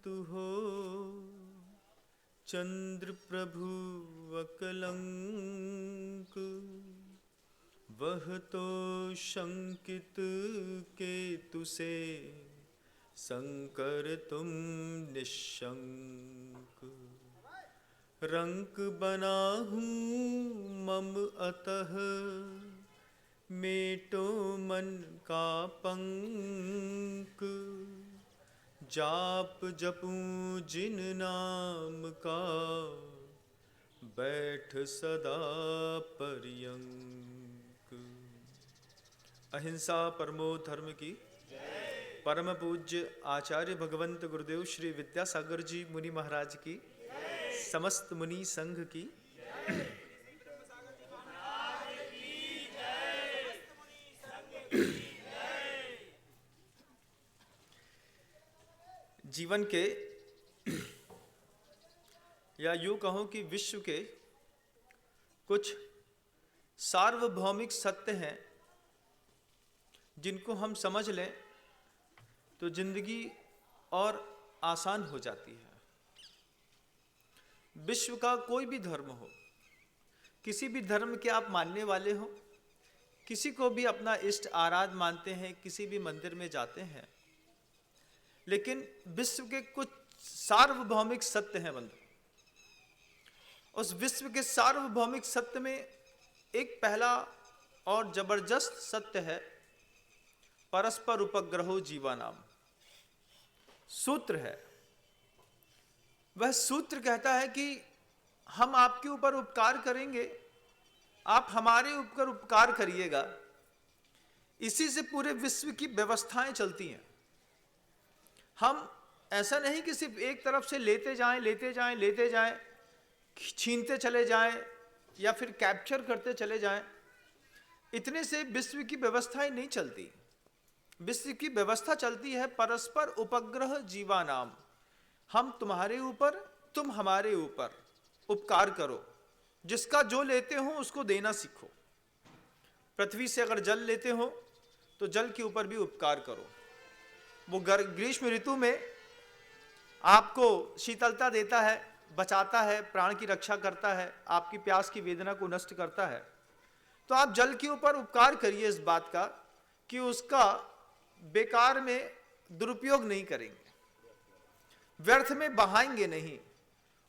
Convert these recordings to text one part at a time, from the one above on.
तु हो चंद्र प्रभु अकलंक, वह तो शंकित केतु से शंकर तुम निशंक। रंक बना हूँ मम अतः मेटो मन का पंक, जाप जपूं जिन नाम का बैठ सदा पर्यंक। अहिंसा परमो धर्म की। परम पूज्य आचार्य भगवंत गुरुदेव श्री विद्यासागर जी मुनि महाराज की, समस्त मुनि संघ की। जीवन के या यूं कहो कि विश्व के कुछ सार्वभौमिक सत्य हैं जिनको हम समझ लें तो जिंदगी और आसान हो जाती है। विश्व का कोई भी धर्म हो, किसी भी धर्म के आप मानने वाले हो, किसी को भी अपना इष्ट आराध्य मानते हैं, किसी भी मंदिर में जाते हैं, लेकिन विश्व के कुछ सार्वभौमिक सत्य हैं बंधु। उस विश्व के सार्वभौमिक सत्य में एक पहला और जबरदस्त सत्य है, परस्पर उपग्रहो जीवानाम। सूत्र है, वह सूत्र कहता है कि हम आपके ऊपर उपकार करेंगे, आप हमारे ऊपर उपकार करिएगा। इसी से पूरे विश्व की व्यवस्थाएं चलती हैं। हम ऐसा नहीं कि सिर्फ एक तरफ से लेते जाएं, छीनते चले जाएं या फिर कैप्चर करते चले जाएं। इतने से विश्व की व्यवस्थाएं नहीं चलती। विश्व की व्यवस्था चलती है परस्पर उपग्रह जीवानाम। हम तुम्हारे ऊपर, तुम हमारे ऊपर उपकार करो। जिसका जो लेते हो उसको देना सीखो। पृथ्वी से अगर जल लेते हो तो जल के ऊपर भी उपकार करो। वो ग्रीष्म ऋतु में आपको शीतलता देता है, बचाता है, प्राण की रक्षा करता है, आपकी प्यास की वेदना को नष्ट करता है। तो आप जल के ऊपर उपकार करिए इस बात का कि उसका बेकार में दुरुपयोग नहीं करेंगे, व्यर्थ में बहाएंगे नहीं।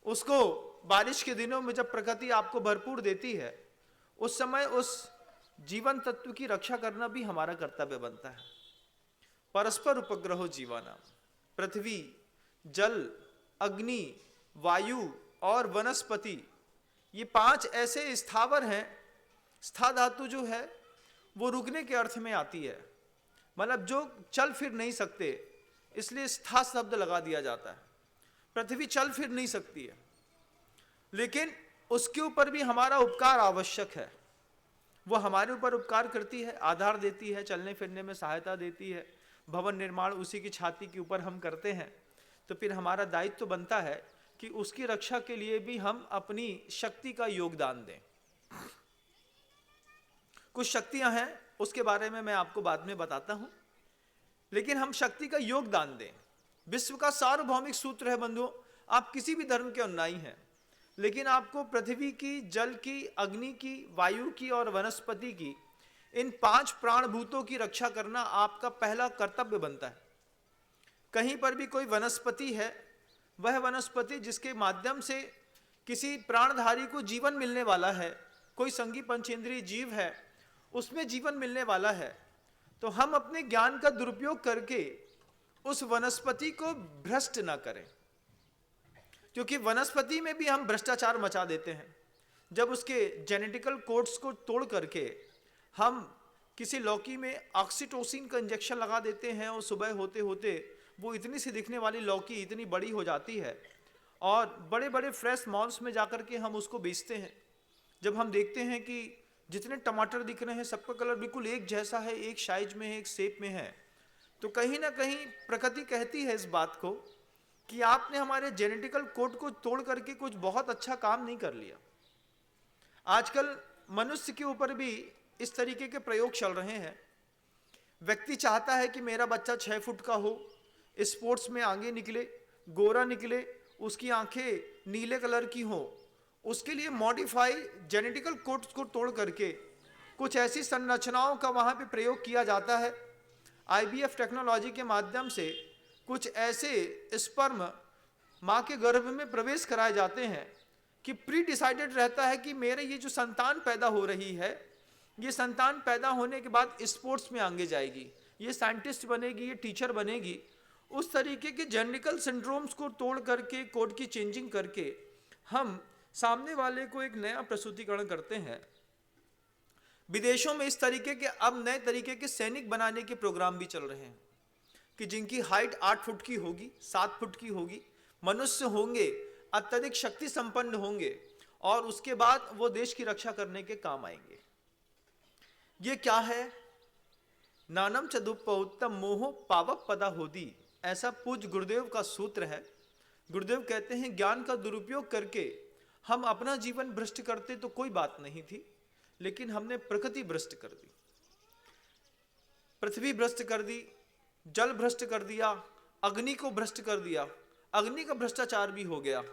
उसको बारिश के दिनों में जब प्रकृति आपको भरपूर देती है, उस समय उस जीवन तत्व की रक्षा करना भी हमारा कर्तव्य बनता है। परस्पर उपग्रहो जीवानाम। पृथ्वी, जल, अग्नि, वायु और वनस्पति, ये 5 ऐसे स्थावर हैं। स्था धातु जो है वो रुकने के अर्थ में आती है, मतलब जो चल फिर नहीं सकते, इसलिए स्था शब्द लगा दिया जाता है। पृथ्वी चल फिर नहीं सकती है, लेकिन उसके ऊपर भी हमारा उपकार आवश्यक है। वो हमारे ऊपर उपकार करती है, आधार देती है, चलने फिरने में सहायता देती है। भवन निर्माण उसी की छाती के ऊपर हम करते हैं, तो फिर हमारा दायित्व तो बनता है कि उसकी रक्षा के लिए भी हम अपनी शक्ति का योगदान दें। कुछ शक्तियां हैं, उसके बारे में मैं आपको बाद में बताता हूं, लेकिन हम शक्ति का योगदान दें। विश्व का सार्वभौमिक सूत्र है बंधुओं, आप किसी भी धर्म के अनुयायी हैं, लेकिन आपको पृथ्वी की, जल की, अग्नि की, वायु की और वनस्पति की, इन 5 प्राणभूतों की रक्षा करना आपका पहला कर्तव्य बनता है। कहीं पर भी कोई वनस्पति है, वह वनस्पति जिसके माध्यम से किसी प्राणधारी को जीवन मिलने वाला है, कोई संगी पंचेंद्रिय जीव है, उसमें जीवन मिलने वाला है, तो हम अपने ज्ञान का दुरुपयोग करके उस वनस्पति को भ्रष्ट ना करें, क्योंकि वनस्पति में भी हम भ्रष्टाचार मचा देते हैं। जब उसके जेनेटिकल कोड्स को तोड़ करके हम किसी लौकी में ऑक्सीटोसिन का इंजेक्शन लगा देते हैं और सुबह होते होते वो इतनी सी दिखने वाली लौकी इतनी बड़ी हो जाती है और बड़े बड़े फ्रेश मॉल्स में जाकर के हम उसको बेचते हैं। जब हम देखते हैं कि जितने टमाटर दिख रहे हैं सबका कलर बिल्कुल एक जैसा है, एक साइज में है, एक शेप में है, तो कहीं ना कहीं प्रकृति कहती है इस बात को कि आपने हमारे जेनेटिकल कोड को तोड़ करके कुछ बहुत अच्छा काम नहीं कर लिया। आजकल मनुष्य के ऊपर भी इस तरीके के प्रयोग चल रहे हैं। व्यक्ति चाहता है कि मेरा बच्चा 6 फुट का हो, स्पोर्ट्स में आगे निकले, गोरा निकले, उसकी आंखें नीले कलर की हो, उसके लिए मॉडिफाई जेनेटिकल कोड्स को तोड़ करके कुछ ऐसी संरचनाओं का वहाँ पे प्रयोग किया जाता है। आईवीएफ टेक्नोलॉजी के माध्यम से कुछ ऐसे स्पर्म माँ के गर्भ में प्रवेश कराए जाते हैं कि प्री डिसाइडेड रहता है कि मेरे ये जो संतान पैदा हो रही है, ये संतान पैदा होने के बाद स्पोर्ट्स में आगे जाएगी, ये साइंटिस्ट बनेगी, ये टीचर बनेगी। उस तरीके के जेनेटिकल सिंड्रोम्स को तोड़ करके, कोड की चेंजिंग करके हम सामने वाले को एक नया प्रस्तुतिकरण करते हैं। विदेशों में इस तरीके के अब नए तरीके के सैनिक बनाने के प्रोग्राम भी चल रहे हैं कि जिनकी हाइट 8 फुट की होगी, 7 फुट की होगी, मनुष्य होंगे, अत्यधिक शक्ति संपन्न होंगे और उसके बाद वो देश की रक्षा करने के काम आएंगे। ये क्या है? नानम चदुपौत्तम मोह पावक पदा होदी, ऐसा पूज्य गुरुदेव का सूत्र है। गुरुदेव कहते हैं ज्ञान का दुरुपयोग करके हम अपना जीवन भ्रष्ट करते तो कोई बात नहीं थी, लेकिन हमने प्रकृति भ्रष्ट कर दी, पृथ्वी भ्रष्ट कर दी, जल भ्रष्ट कर दिया, अग्नि को भ्रष्ट कर दिया, अग्नि का भ्रष्टाचार भी हो गया।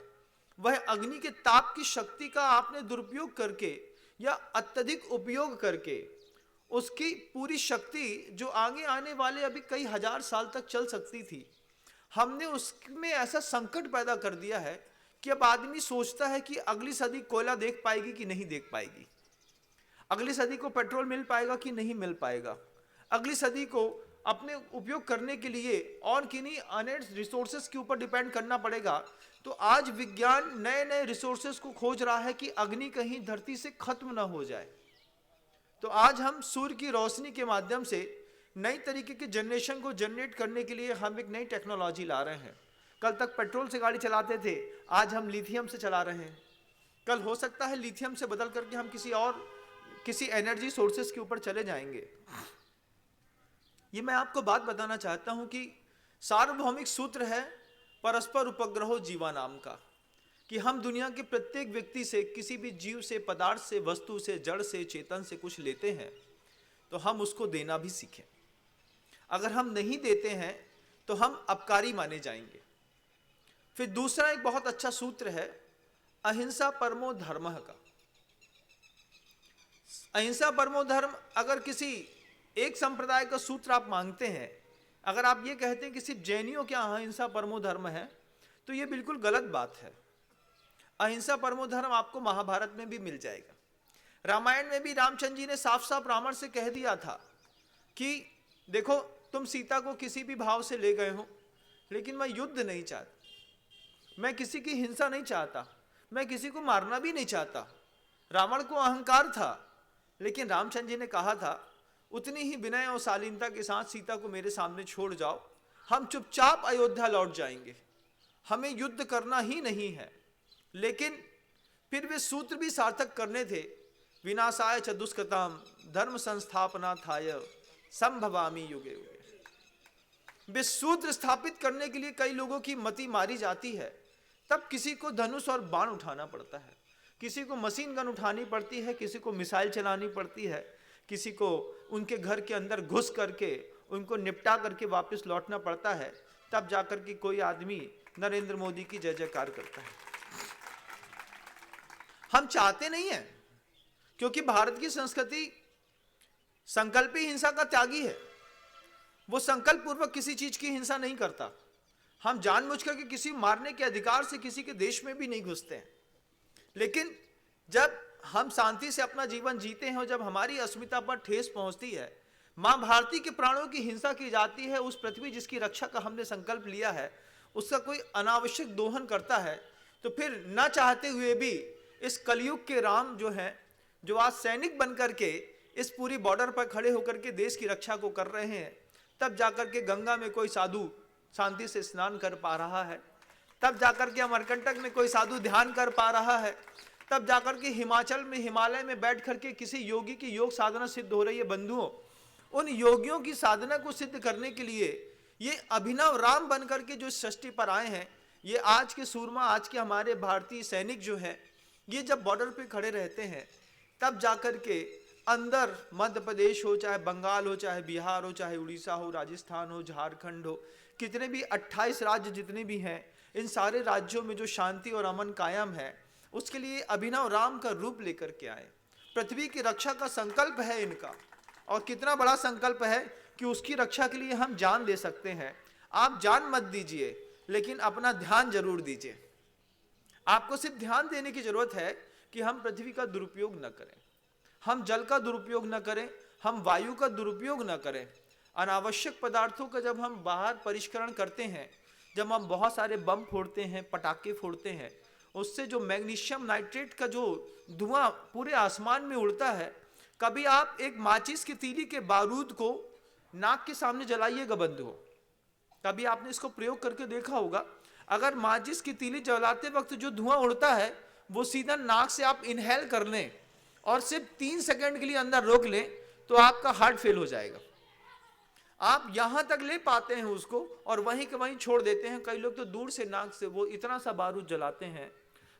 वह अग्नि के ताप की शक्ति का आपने दुरुपयोग करके या अत्यधिक उपयोग करके उसकी पूरी शक्ति जो आगे आने वाले अभी कई हजार साल तक चल सकती थी, हमने उसमें ऐसा संकट पैदा कर दिया है कि अब आदमी सोचता है कि अगली सदी कोयला देख पाएगी कि नहीं देख पाएगी, अगली सदी को पेट्रोल मिल पाएगा कि नहीं मिल पाएगा, अगली सदी को अपने उपयोग करने के लिए और किन्हीं अन्य रिसोर्सेस के ऊपर डिपेंड करना पड़ेगा। तो आज विज्ञान नए नए रिसोर्सेस को खोज रहा है कि अग्नि कहीं धरती से खत्म ना हो जाए। तो आज हम सूर्य की रोशनी के माध्यम से नई तरीके के जनरेशन को जनरेट करने के लिए हम एक नई टेक्नोलॉजी ला रहे हैं। कल तक पेट्रोल से गाड़ी चलाते थे, आज हम लिथियम से चला रहे हैं। कल हो सकता है लिथियम से बदल करके हम किसी एनर्जी सोर्सेस के ऊपर चले जाएंगे। ये मैं आपको बात बताना चाहता हूं कि सार्वभौमिक सूत्र है परस्पर उपग्रहो जीवा नाम का, कि हम दुनिया के प्रत्येक व्यक्ति से, किसी भी जीव से, पदार्थ से, वस्तु से, जड़ से, चेतन से कुछ लेते हैं तो हम उसको देना भी सीखें। अगर हम नहीं देते हैं तो हम अपकारी माने जाएंगे। फिर दूसरा एक बहुत अच्छा सूत्र है अहिंसा परमो धर्मः का। अहिंसा परमो धर्म, अगर किसी एक संप्रदाय का सूत्र आप मांगते हैं, अगर आप ये कहते हैं कि सिर्फ जैनियों के अहिंसा परमो धर्म है, तो ये बिल्कुल गलत बात है। अहिंसा परमो धर्म आपको महाभारत में भी मिल जाएगा। रामायण में भी रामचंद्र जी ने साफ साफ रावण से कह दिया था कि देखो, तुम सीता को किसी भी भाव से ले गए हो, लेकिन मैं युद्ध नहीं चाहता, मैं किसी की हिंसा नहीं चाहता, मैं किसी को मारना भी नहीं चाहता। रावण को अहंकार था, लेकिन रामचंद्र जी ने कहा था उतनी ही विनय और शालीनता के साथ सीता को मेरे सामने छोड़ जाओ, हम चुपचाप अयोध्या लौट जाएंगे, हमें युद्ध करना ही नहीं है। लेकिन फिर वे सूत्र भी सार्थक करने थे, विनाशाय च दुष्कृताम धर्म संस्थापनार्थाय संभवामि युगे युगे। वे सूत्र स्थापित करने के लिए कई लोगों की मति मारी जाती है, तब किसी को धनुष और बाण उठाना पड़ता है, किसी को मशीन गन उठानी पड़ती है, किसी को मिसाइल चलानी पड़ती है, किसी को उनके घर के अंदर घुस करके उनको निपटा करके वापस लौटना पड़ता है, तब जाकर के कोई आदमी नरेंद्र मोदी की जय जयकार करता है। हम चाहते नहीं हैं, क्योंकि भारत की संस्कृति संकल्प ही हिंसा का त्यागी है। वो संकल्प पूर्वक किसी चीज की हिंसा नहीं करता। हम जानबूझ करके किसी मारने के अधिकार से किसी के देश में भी नहीं घुसते हैं। लेकिन जब हम शांति से अपना जीवन जीते हैं और जब हमारी अस्मिता पर ठेस पहुंचती है, मां भारती के प्राणों की हिंसा की जाती है, उस पृथ्वी जिसकी रक्षा का हमने संकल्प लिया है उसका कोई अनावश्यक दोहन करता है, तो फिर न चाहते हुए भी इस कलयुग के राम जो हैं, जो आज सैनिक बन करके इस पूरी बॉर्डर पर खड़े होकर के देश की रक्षा को कर रहे हैं, तब जाकर के गंगा में कोई साधु शांति से स्नान कर पा रहा है, तब जाकर के अमरकंटक में कोई साधु ध्यान कर पा रहा है, तब जाकर के हिमाचल में, हिमालय में बैठ करके किसी योगी की योग साधना सिद्ध हो रही है। बंधुओं, उन योगियों की साधना को सिद्ध करने के लिए ये अभिनव राम बन करके जो सृष्टि पर आए हैं, ये आज के सूरमा, आज के हमारे भारतीय सैनिक जो हैं, ये जब बॉर्डर पे खड़े रहते हैं, तब जाकर के अंदर मध्य प्रदेश हो, चाहे बंगाल हो, चाहे बिहार हो, चाहे उड़ीसा हो, राजस्थान हो, झारखंड हो, कितने भी 28 राज्य जितने भी हैं, इन सारे राज्यों में जो शांति और अमन कायम है, उसके लिए अभिनव राम का रूप लेकर के आए। पृथ्वी की रक्षा का संकल्प है इनका, और कितना बड़ा संकल्प है कि उसकी रक्षा के लिए हम जान दे सकते हैं। आप जान मत दीजिए, लेकिन अपना ध्यान जरूर दीजिए। आपको सिर्फ ध्यान देने की जरूरत है कि हम पृथ्वी का दुरुपयोग न करें, हम जल का दुरुपयोग न करें, हम वायु का दुरुपयोग न करें। अनावश्यक पदार्थों का जब हम बाहर परिष्करण करते हैं, जब हम बहुत सारे बम फोड़ते हैं, पटाखे फोड़ते हैं, उससे जो मैग्नीशियम नाइट्रेट का जो धुआं पूरे आसमान में उड़ता है, कभी आप एक माचिस की तीली के बारूद को नाक के सामने जलाइएगा बंधुओं, कभी आपने इसको प्रयोग करके देखा होगा। अगर माचिस की तीली जलाते वक्त जो धुआं उड़ता है वो सीधा नाक से आप इनहेल कर लें और सिर्फ 3 सेकंड के लिए अंदर रोक लें तो आपका हार्ट फेल हो जाएगा। आप यहां तक ले पाते हैं उसको और वहीं के वहीं छोड़ देते हैं। कई लोग तो दूर से नाक से वो इतना सा बारूद जलाते हैं,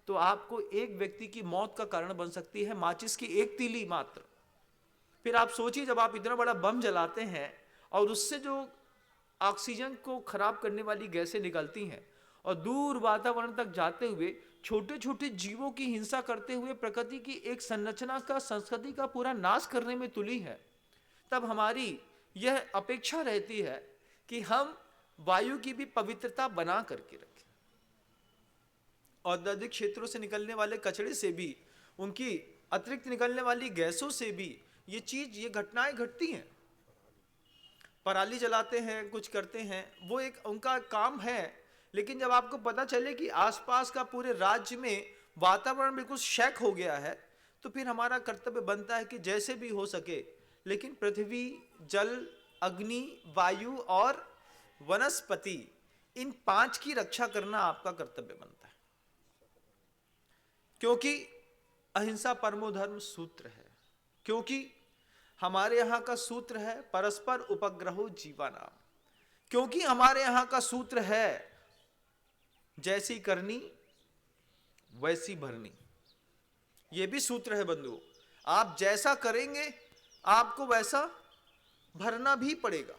तो आपको एक व्यक्ति की मौत का कारण बन सकती है माचिस की एक तीली मात्र। फिर आप सोचिए, जब आप इतना बड़ा बम जलाते हैं और उससे जो ऑक्सीजन को खराब करने वाली गैसें निकलती हैं और दूर वातावरण तक जाते हुए छोटे छोटे जीवों की हिंसा करते हुए प्रकृति की एक संरचना का, संस्कृति का पूरा नाश करने में तुली है, तब हमारी यह अपेक्षा रहती है कि हम वायु की भी पवित्रता बना करके रखें। औद्योगिक क्षेत्रों से निकलने वाले कचरे से भी, उनकी अतिरिक्त निकलने वाली गैसों से भी ये घटनाएं घटती हैं। पराली जलाते हैं, कुछ करते हैं, वो एक उनका काम है। लेकिन जब आपको पता चले कि आसपास का पूरे राज्य में वातावरण बिल्कुल शैक हो गया है, तो फिर हमारा कर्तव्य बनता है कि जैसे भी हो सके, लेकिन पृथ्वी, जल, अग्नि, वायु और वनस्पति, इन 5 की रक्षा करना आपका कर्तव्य बनता है। क्योंकि अहिंसा परमो धर्म सूत्र है, क्योंकि हमारे यहां का सूत्र है परस्पर उपग्रहो जीवानाम, क्योंकि हमारे यहां का सूत्र है जैसी करनी वैसी भरनी। यह भी सूत्र है बंधुओं, आप जैसा करेंगे आपको वैसा भरना भी पड़ेगा।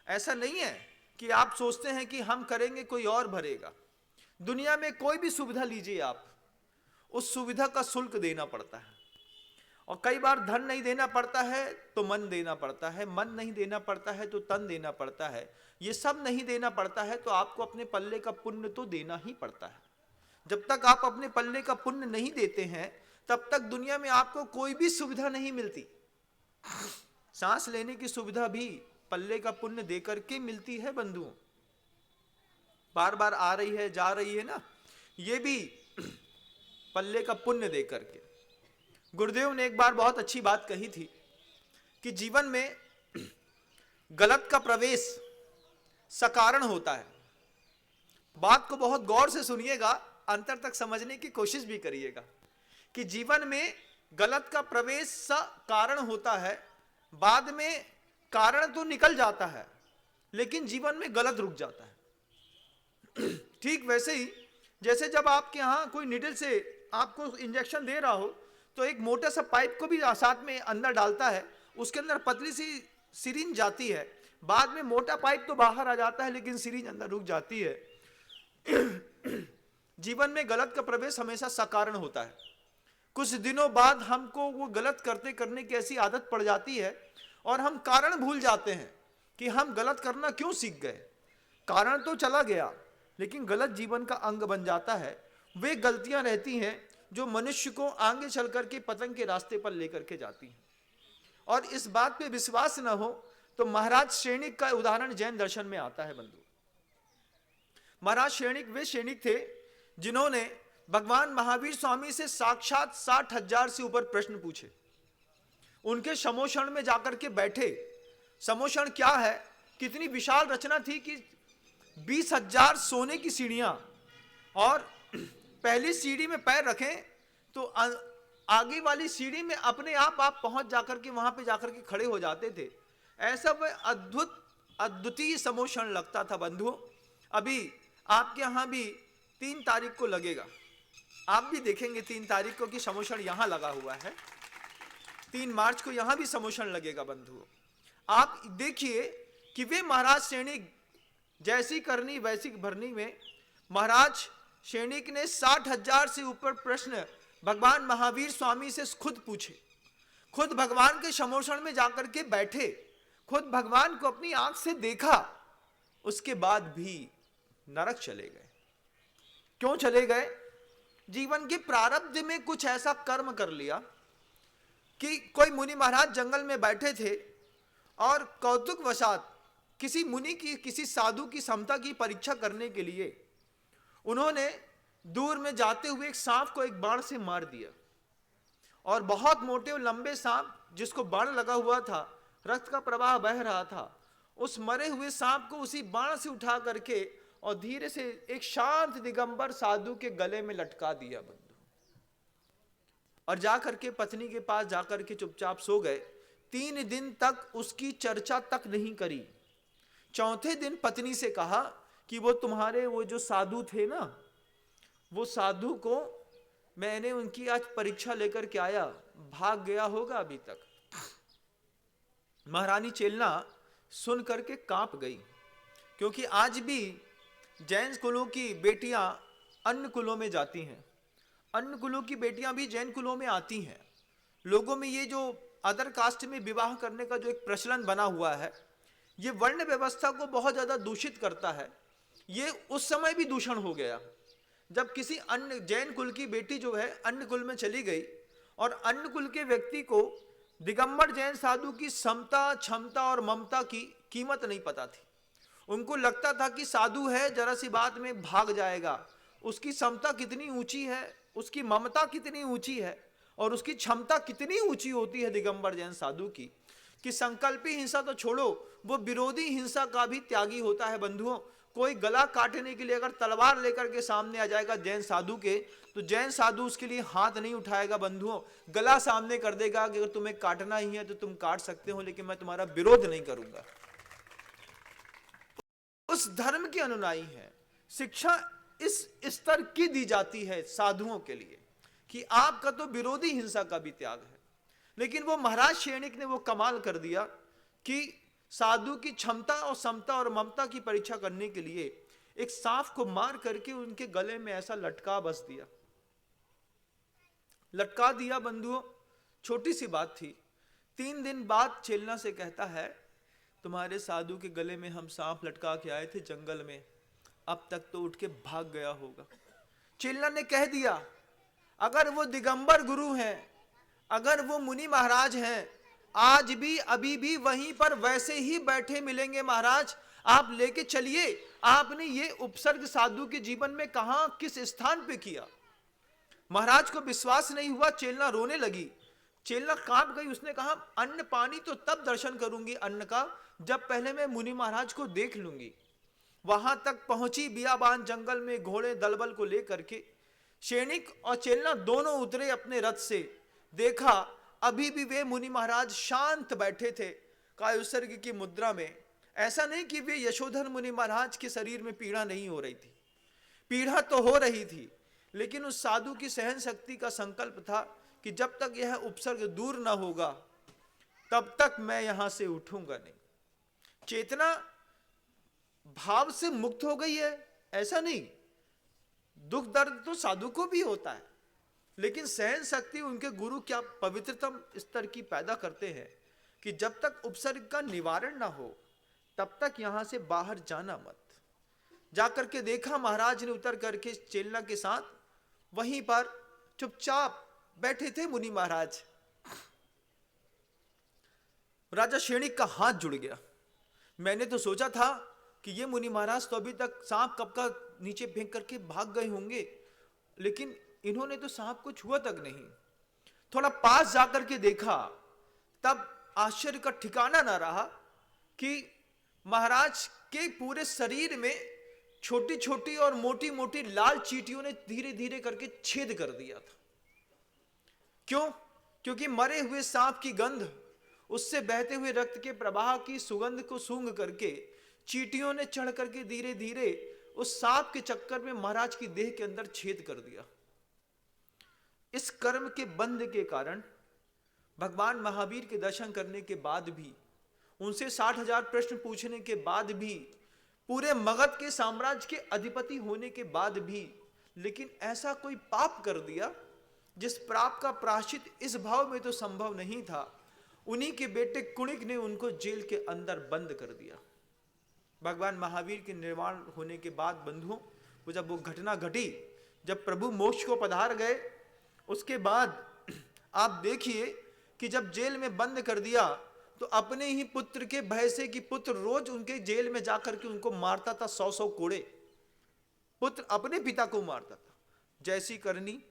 ऐसा नहीं है कि आप सोचते हैं कि हम करेंगे कोई और भरेगा। दुनिया में कोई भी सुविधा लीजिए आप, उस सुविधा का शुल्क देना पड़ता है, और कई बार धन नहीं देना पड़ता है तो मन देना पड़ता है, मन नहीं देना पड़ता है तो तन देना पड़ता है, ये सब नहीं देना पड़ता है तो आपको अपने पल्ले का पुण्य तो देना ही पड़ता है। जब तक आप अपने पल्ले का पुण्य नहीं देते हैं तब तक दुनिया में आपको कोई भी सुविधा नहीं मिलती। सांस लेने की सुविधा भी पल्ले का पुण्य देकर के मिलती है बंधुओं, बार बार आ रही है जा रही है ना, ये भी पल्ले का पुण्य देकर के। गुरुदेव ने एक बार बहुत अच्छी बात कही थी कि जीवन में गलत का प्रवेश सकारण होता है। बात को बहुत गौर से सुनिएगा, अंतर तक समझने की कोशिश भी करिएगा कि जीवन में गलत का प्रवेश सकारण होता है। बाद में कारण तो निकल जाता है लेकिन जीवन में गलत रुक जाता है। ठीक वैसे ही जैसे जब आपके यहां कोई निडल से आपको इंजेक्शन दे रहा हो तो एक मोटा सा पाइप को भी साथ में अंदर डालता है, उसके अंदर पतली सी सिरिंज जाती है, बाद में मोटा पाइप तो बाहर आ जाता है लेकिन सिरिंज अंदर रुक जाती है। जीवन में गलत का प्रवेश हमेशा सकारण होता है। कुछ दिनों बाद हमको वो गलत करने की ऐसी आदत पड़ जाती है और हम कारण भूल जाते हैं कि हम गलत करना क्यों सीख गए। कारण तो चला गया लेकिन गलत जीवन का अंग बन जाता है। वे गलतियां रहती हैं जो मनुष्य को आगे चल करके पतन के रास्ते पर लेकर के जाती हैं। और इस बात पे विश्वास न हो तो महाराज श्रेणिक का उदाहरण जैन दर्शन में आता है बंधु। महाराज श्रेणिक वे श्रेणिक थे जिन्होंने भगवान महावीर स्वामी से साक्षात 60,000 से ऊपर प्रश्न पूछे। उनके समोषण में जाकर के बैठे। समोषण क्या है, कितनी विशाल रचना थी कि 20,000 सोने की सीढ़ियां, और पहली सीढ़ी में पैर रखें तो आगे वाली सीढ़ी में अपने आप पहुंच जाकर के वहां पे जाकर के खड़े हो जाते थे। ऐसा वह अद्वितीय समोषण लगता था बंधुओं। अभी आपके यहां भी 3 तारीख को लगेगा, आप भी देखेंगे 3 तारीख को कि समोषण यहां लगा हुआ है। 3 मार्च को यहां भी समोषण लगेगा बंधुओं। आप देखिए कि वे महाराज सैनिक जैसी करनी वैसी भरनी में महाराज सैनिक ने 60,000 से ऊपर प्रश्न भगवान महावीर स्वामी से खुद पूछे, खुद भगवान के समोषण में जाकर के बैठे, खुद भगवान को अपनी आंख से देखा, उसके बाद भी नरक चले गए। क्यों चले गए? जीवन के प्रारब्ध में कुछ ऐसा कर्म कर लिया कि कोई मुनि महाराज जंगल में बैठे थे और कौतुकवशात किसी मुनि की, किसी साधु की समता की परीक्षा करने के लिए उन्होंने दूर में जाते हुए एक सांप को एक बाण से मार दिया, और बहुत मोटे और लंबे सांप जिसको बाण लगा हुआ था, रक्त का प्रवाह बह रहा था, उस मरे हुए सांप को उसी बाण से उठा करके और धीरे से एक शांत दिगंबर साधु के गले में लटका दिया बंधु, और जाकर के पत्नी के पास जाकर के चुपचाप सो गए। 3 दिन तक उसकी चर्चा तक नहीं करी। चौथे दिन पत्नी से कहा कि वो तुम्हारे वो जो साधु थे ना, वो साधु को मैंने उनकी आज परीक्षा लेकर के आया, भाग गया होगा अभी तक। महारानी चेलना सुन करके कांप गई, क्योंकि आज भी जैन कुलों की बेटियां अन्य कुलों में जाती हैं, अन्य कुलों की बेटियां भी जैन कुलों में आती हैं। लोगों में ये जो अदर कास्ट में विवाह करने का जो एक प्रचलन बना हुआ है, ये वर्ण व्यवस्था को बहुत ज्यादा दूषित करता है। ये उस समय भी दूषण हो गया जब किसी अन्य जैन कुल की बेटी जो है अन्य कुल में चली गई, और अन्य कुल के व्यक्ति को दिगंबर जैन साधु की समता, क्षमता और ममता की कीमत नहीं पता थी। उनको लगता था कि साधु है, जरा सी बात में भाग जाएगा, उसकी समता कितनी ऊंची है, उसकी ममता कितनी ऊंची है, और उसकी क्षमता कितनी ऊंची होती है दिगंबर जैन साधु की, कि संकल्पी हिंसा तो छोड़ो, वो विरोधी हिंसा का भी त्यागी होता है बंधुओं। कोई गला काटने के लिए अगर तलवार लेकर के सामने आ जाएगा जैन साधु के, तो जैन साधु उसके लिए हाथ नहीं उठाएगा बंधुओं, गला सामने कर देगा कि अगर तुम्हें काटना ही है तो तुम काट सकते हो, लेकिन मैं तुम्हारा विरोध नहीं करूंगा। उस धर्म के अनुयायी है। शिक्षा इस स्तर की दी जाती है साधुओं के लिए कि आपका तो विरोधी हिंसा का भी त्याग है। लेकिन वो महाराज सैनिक ने वो कमाल कर दिया कि साधु की क्षमता और समता और ममता की परीक्षा करने के लिए एक सांप को मार करके उनके गले में ऐसा लटका बस दिया, लटका दिया बंधुओं। छोटी सी बात थी। 3 दिन बाद चेलना से कहता है, तुम्हारे साधु के गले में हम सांप लटका के आए थे जंगल में, अब तक तो उठ के भाग गया होगा। चेलना ने कह दिया, अगर वो दिगंबर गुरु हैं, अगर वो मुनि महाराज हैं, आज भी अभी भी वहीं पर वैसे ही बैठे मिलेंगे महाराज, आप लेके चलिए। आपने ये उपसर्ग साधु के जीवन में कहां, किस स्थान पे किया? महाराज को विश्वास नहीं हुआ, चेलना रोने लगी, चेलना कांप गई। उसने कहा, अन्न पानी तो तब दर्शन करूंगी अन्न का जब पहले मैं मुनि महाराज को देख लूंगी। वहां तक पहुंची बियाबान जंगल में घोड़े दलबल को लेकर के। सैनिक और चेलना दोनों उतरे अपने रथ से। देखा अभी भी वे मुनि महाराज शांत बैठे थे कायुसर्ग की मुद्रा में। ऐसा नहीं कि वे यशोधर मुनि महाराज के शरीर में पीड़ा नहीं हो रही थी, पीड़ा तो हो रही थी, लेकिन उस साधु की सहन शक्ति का संकल्प था कि जब तक यह उपसर्ग दूर ना होगा तब तक मैं यहां से उठूंगा नहीं। चेतना भाव से मुक्त हो गई है, ऐसा नहीं। दुख दर्द तो साधु को भी होता है, लेकिन सहन शक्ति उनके गुरु क्या पवित्रतम स्तर की पैदा करते हैं कि जब तक उपसर्ग का निवारण ना हो तब तक यहां से बाहर जाना मत। जाकर के देखा, महाराज ने उतर करके चेलना के साथ वहीं पर चुपचाप बैठे थे मुनि महाराज। राजा सैनिक का हाथ जुड़ गया। मैंने तो सोचा था कि ये मुनि महाराज तो अभी तक सांप कब का नीचे फेंक करके भाग गए होंगे, लेकिन इन्होंने तो सांप को छुआ तक नहीं। थोड़ा पास जाकर के देखा, तब आश्चर्य का ठिकाना ना रहा कि महाराज के पूरे शरीर में छोटी छोटी और मोटी मोटी लाल चींटियों ने धीरे धीरे करके छेद कर दिया था। क्यों? क्योंकि मरे हुए सांप की गंध, उससे बहते हुए रक्त के प्रवाह की सुगंध को सूंघ करके चींटियों ने चढ़ करके धीरे धीरे उस सांप के चक्कर में महाराज की देह के अंदर छेद कर दिया। इस कर्म के बंध के कारण भगवान महावीर के दर्शन करने के बाद भी, उनसे 60,000 प्रश्न पूछने के बाद भी, पूरे मगध के साम्राज्य के अधिपति होने के बाद भी, लेकिन ऐसा कोई पाप कर दिया जिस पाप का प्रायश्चित इस भाव में तो संभव नहीं था। उन्हीं के बेटे कुणिक ने उनको जेल के अंदर बंद कर दिया। भगवान महावीर के निर्वाण होने के बाद बंधुओं, वो जब वो घटना घटी, जब प्रभु मोक्ष को पधार गए, उसके बाद आप देखिए कि जब जेल में बंद कर दिया तो अपने ही पुत्र के भय से कि पुत्र रोज उनके जेल में जाकर के उनको मारता था, 100-100 कोड़े। पुत्र अपने पिता को मारता था। जैसी करनी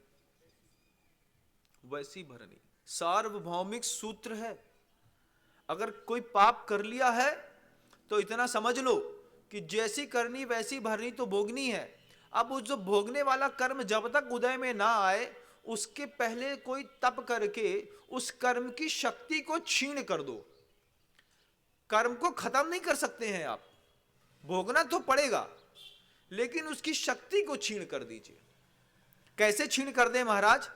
वैसी भरनी, सार्वभौमिक सूत्र है। अगर कोई पाप कर लिया है तो इतना समझ लो कि जैसी करनी वैसी भरनी तो भोगनी है। अब उस जो भोगने वाला कर्म जब तक उदय में ना आए, उसके पहले कोई तप करके उस कर्म की शक्ति को छीण कर दो। कर्म को खत्म नहीं कर सकते हैं आप, भोगना तो पड़ेगा, लेकिन उसकी शक्ति को छीण कर दीजिए। कैसे छीण कर दें महाराज?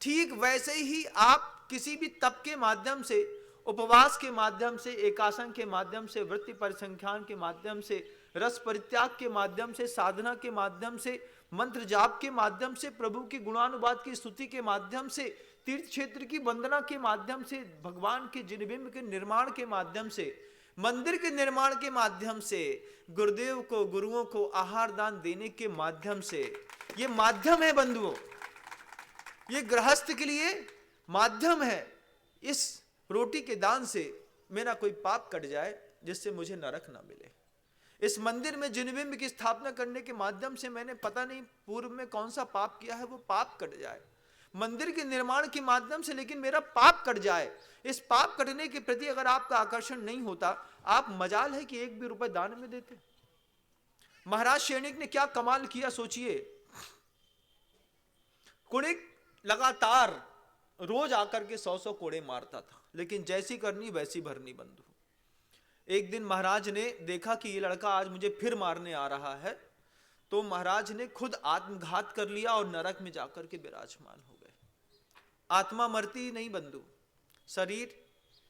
ठीक वैसे ही आप किसी भी तप के माध्यम से, उपवास के माध्यम से, एकासन के माध्यम से, वृत्ति परिसंख्यान के माध्यम से, रस परित्याग के माध्यम से, साधना के माध्यम से, मंत्र जाप के माध्यम से, प्रभु की गुणानुवाद की स्तुति के माध्यम से, तीर्थ क्षेत्र की वंदना के माध्यम से, भगवान के जिनबिंब के निर्माण के माध्यम से, मंदिर के निर्माण के माध्यम से, गुरुदेव को, गुरुओं को आहार दान देने के माध्यम से, ये माध्यम है बंधुओं, ये गृहस्थ के लिए माध्यम है। इस रोटी के दान से मेरा कोई पाप कट जाए जिससे मुझे नरक ना मिले। इस मंदिर में जिनबिंब की स्थापना करने के माध्यम से मैंने पता नहीं पूर्व में कौन सा पाप किया है, वो पाप कट जाए। मंदिर के निर्माण के माध्यम से लेकिन मेरा पाप कट जाए। इस पाप कटने के प्रति अगर आपका आकर्षण नहीं होता, आप मजाल है कि 1 भी रुपए दान में देते। महाराज शैनिक ने क्या कमाल किया सोचिए। कुणिक लगातार रोज आकर के 100-100 कोड़े मारता था, लेकिन जैसी करनी वैसी भरनी बंधु। एक दिन महाराज ने देखा कि ये लड़का आज मुझे फिर मारने आ रहा है, तो महाराज ने खुद आत्मघात कर लिया और नरक में जाकर के विराजमान हो गए। आत्मा मरती नहीं बंधु, शरीर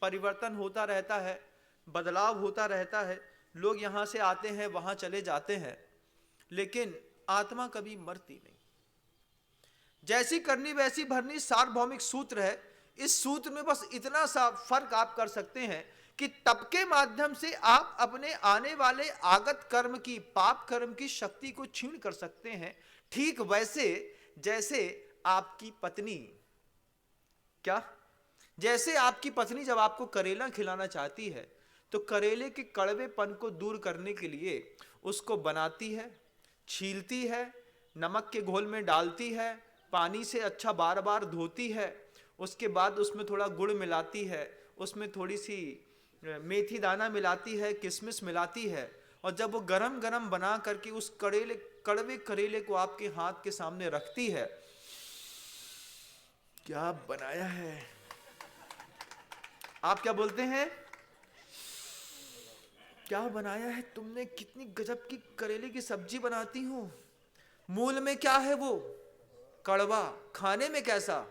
परिवर्तन होता रहता है, बदलाव होता रहता है, लोग यहां से आते हैं वहां चले जाते हैं, लेकिन आत्मा कभी मरती नहीं। जैसी करनी वैसी भरनी सार्वभौमिक सूत्र है। इस सूत्र में बस इतना सा फर्क आप कर सकते हैं कि तप के माध्यम से आप अपने आने वाले आगत कर्म की, पाप कर्म की शक्ति को छीन कर सकते हैं। ठीक वैसे जैसे आपकी पत्नी, क्या जैसे आपकी पत्नी जब आपको करेला खिलाना चाहती है तो करेले के कड़वेपन को दूर करने के लिए उसको बनाती है, छीलती है, नमक के घोल में डालती है, पानी से अच्छा बार बार धोती है, उसके बाद उसमें थोड़ा गुड़ मिलाती है, उसमें थोड़ी सी मेथी दाना मिलाती है, किशमिश मिलाती है, और जब वो गरम गरम बना करके उस कड़वे करेले को आपके हाथ के सामने रखती है, क्या बनाया है, आप क्या बोलते हैं? क्या बनाया है तुमने? कितनी गजब की करेले की सब्जी बनाती हूं। मूल में क्या है वो? कड़वा। खाने में कैसा?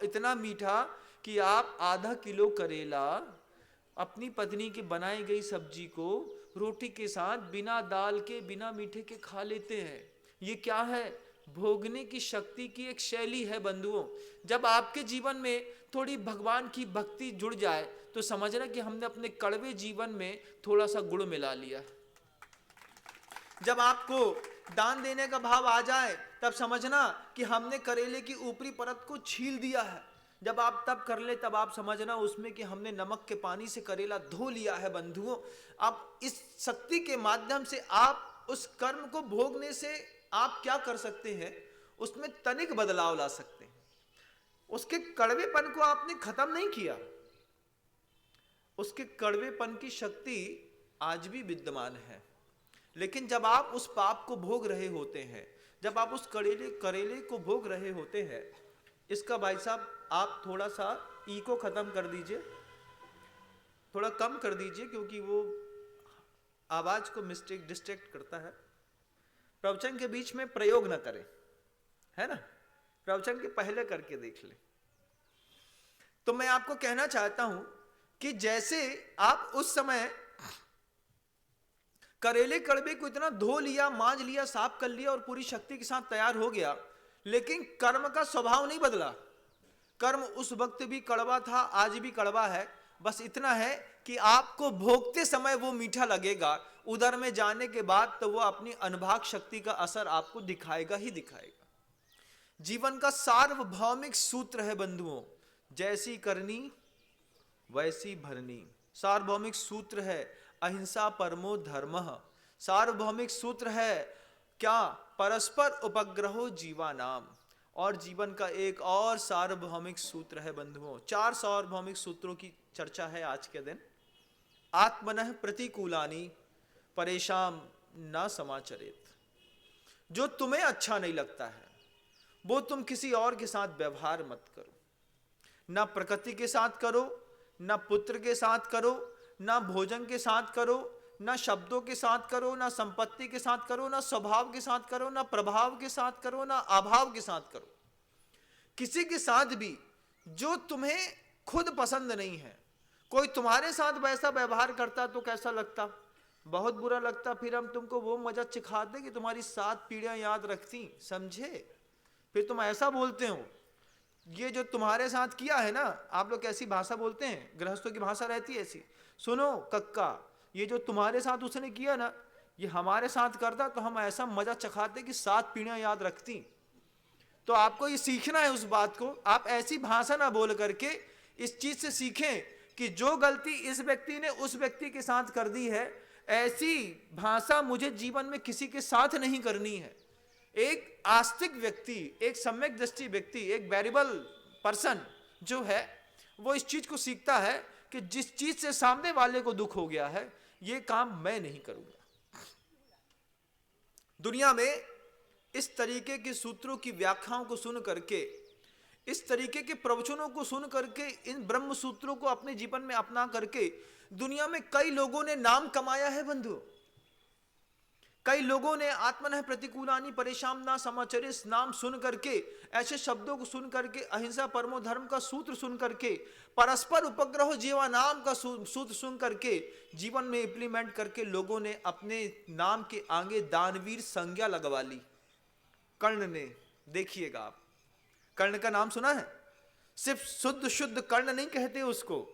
इतना मीठा कि आप आधा किलो करेला अपनी पत्नी की बनाई गई सब्जी को रोटी के साथ बिना दाल के, बिना मीठे के खा लेते हैं। ये क्या है? भोगने की शक्ति की एक शैली है बंधुओं। जब आपके जीवन में थोड़ी भगवान की भक्ति जुड़ जाए तो समझना कि हमने अपने कड़वे जीवन में थोड़ा सा गुड़ मिला लिया। जब आपको दान देने का भाव आ जाए तब समझना कि हमने करेले की ऊपरी परत को छील दिया है। जब आप तब कर ले तब आप समझना उसमें कि हमने नमक के पानी से करेला धो लिया है बंधुओं। अब इस शक्ति के माध्यम से आप उस कर्म को भोगने से आप क्या कर सकते हैं? उसमें तनिक बदलाव ला सकते हैं। उसके कड़वेपन को आपने खत्म नहीं किया, उसके कड़वेपन की शक्ति आज भी विद्यमान है। लेकिन जब आप उस पाप को भोग रहे होते हैं, जब आप उस करेले को भोग रहे होते हैं, इसका भाई साहब आप थोड़ा सा ई को खत्म कर दीजिए, थोड़ा कम कर दीजिए, क्योंकि वो आवाज को डिस्ट्रैक्ट करता है। प्रवचन के बीच में प्रयोग न करें, है ना? प्रवचन के पहले करके देख लें। तो मैं आपको कहना चाहता हूं कि जैसे आप उस समय करेले कड़वे को इतना धो लिया, मांज लिया, साफ कर लिया और पूरी शक्ति के साथ तैयार हो गया, लेकिन कर्म का स्वभाव नहीं बदला। कर्म उस वक्त भी कड़वा था, आज भी कड़वा है। बस इतना है कि आपको भोगते समय वो मीठा लगेगा, उधर में जाने के बाद तो वो अपनी अनभाग शक्ति का असर आपको दिखाएगा ही दिखाएगा। जीवन का सार्वभौमिक सूत्र है बंधुओं, जैसी करनी वैसी भरनी। सार्वभौमिक सूत्र है अहिंसा परमो धर्मः। सार्वभौमिक सूत्र है क्या? परस्पर उपग्रहो जीवानाम। और जीवन का एक और सार्वभौमिक सूत्र है बंधुओं। 4 सार्वभौमिक सूत्रों की चर्चा है आज के दिन। आत्मनः प्रतिकूलानि परेशान न समाचरेत। जो तुम्हें अच्छा नहीं लगता है वो तुम किसी और के साथ व्यवहार मत करो। ना प्रकृति के साथ करो, ना पुत्र के साथ करो, ना भोजन के साथ करो, ना शब्दों के साथ करो, ना संपत्ति के साथ करो, ना स्वभाव के साथ करो, ना प्रभाव के साथ करो, ना अभाव के साथ करो। किसी के साथ भी जो तुम्हें खुद पसंद नहीं है, कोई तुम्हारे साथ वैसा व्यवहार करता तो कैसा लगता? बहुत बुरा लगता। फिर हम तुमको वो मजा सिखाते कि तुम्हारी 7 पीढ़ियां याद रखती, समझे? फिर तुम ऐसा बोलते हो, ये जो तुम्हारे साथ किया है ना, आप लोग कैसी भाषा बोलते हैं, गृहस्थों की भाषा रहती है ऐसी, सुनो कक्का, ये जो तुम्हारे साथ उसने किया ना, ये हमारे साथ करता तो हम ऐसा मजा चखाते कि 7 पीढ़ियां याद रखती। तो आपको ये सीखना है उस बात को। आप ऐसी भाषा ना बोल करके इस चीज से सीखें कि जो गलती इस व्यक्ति ने उस व्यक्ति के साथ कर दी है, ऐसी भाषा मुझे जीवन में किसी के साथ नहीं करनी है। एक आस्तिक व्यक्ति, एक सम्यक दृष्टि व्यक्ति, एक वेरिएबल पर्सन जो है, वो इस चीज को सीखता है कि जिस चीज से सामने वाले को दुख हो गया है, ये काम मैं नहीं करूंगा। दुनिया में इस तरीके के सूत्रों की व्याख्याओं को सुन करके, इस तरीके के प्रवचनों को सुन करके, इन ब्रह्म सूत्रों को अपने जीवन में अपना करके दुनिया में कई लोगों ने नाम कमाया है बंधु। कई लोगों ने आत्मनः प्रतिकूलानि परेशान ना समाचरे नाम सुन करके, ऐसे शब्दों को सुन करके, अहिंसा परमो धर्म का सूत्र सुन करके, परस्पर उपग्रह जीवा नाम का सूत्र सुन करके जीवन में इंप्लीमेंट करके लोगों ने अपने नाम के आगे दानवीर संज्ञा लगवा ली। कर्ण ने, देखिएगा आप, कर्ण का नाम सुना है? सिर्फ शुद्ध शुद्ध कर्ण नहीं कहते उसको,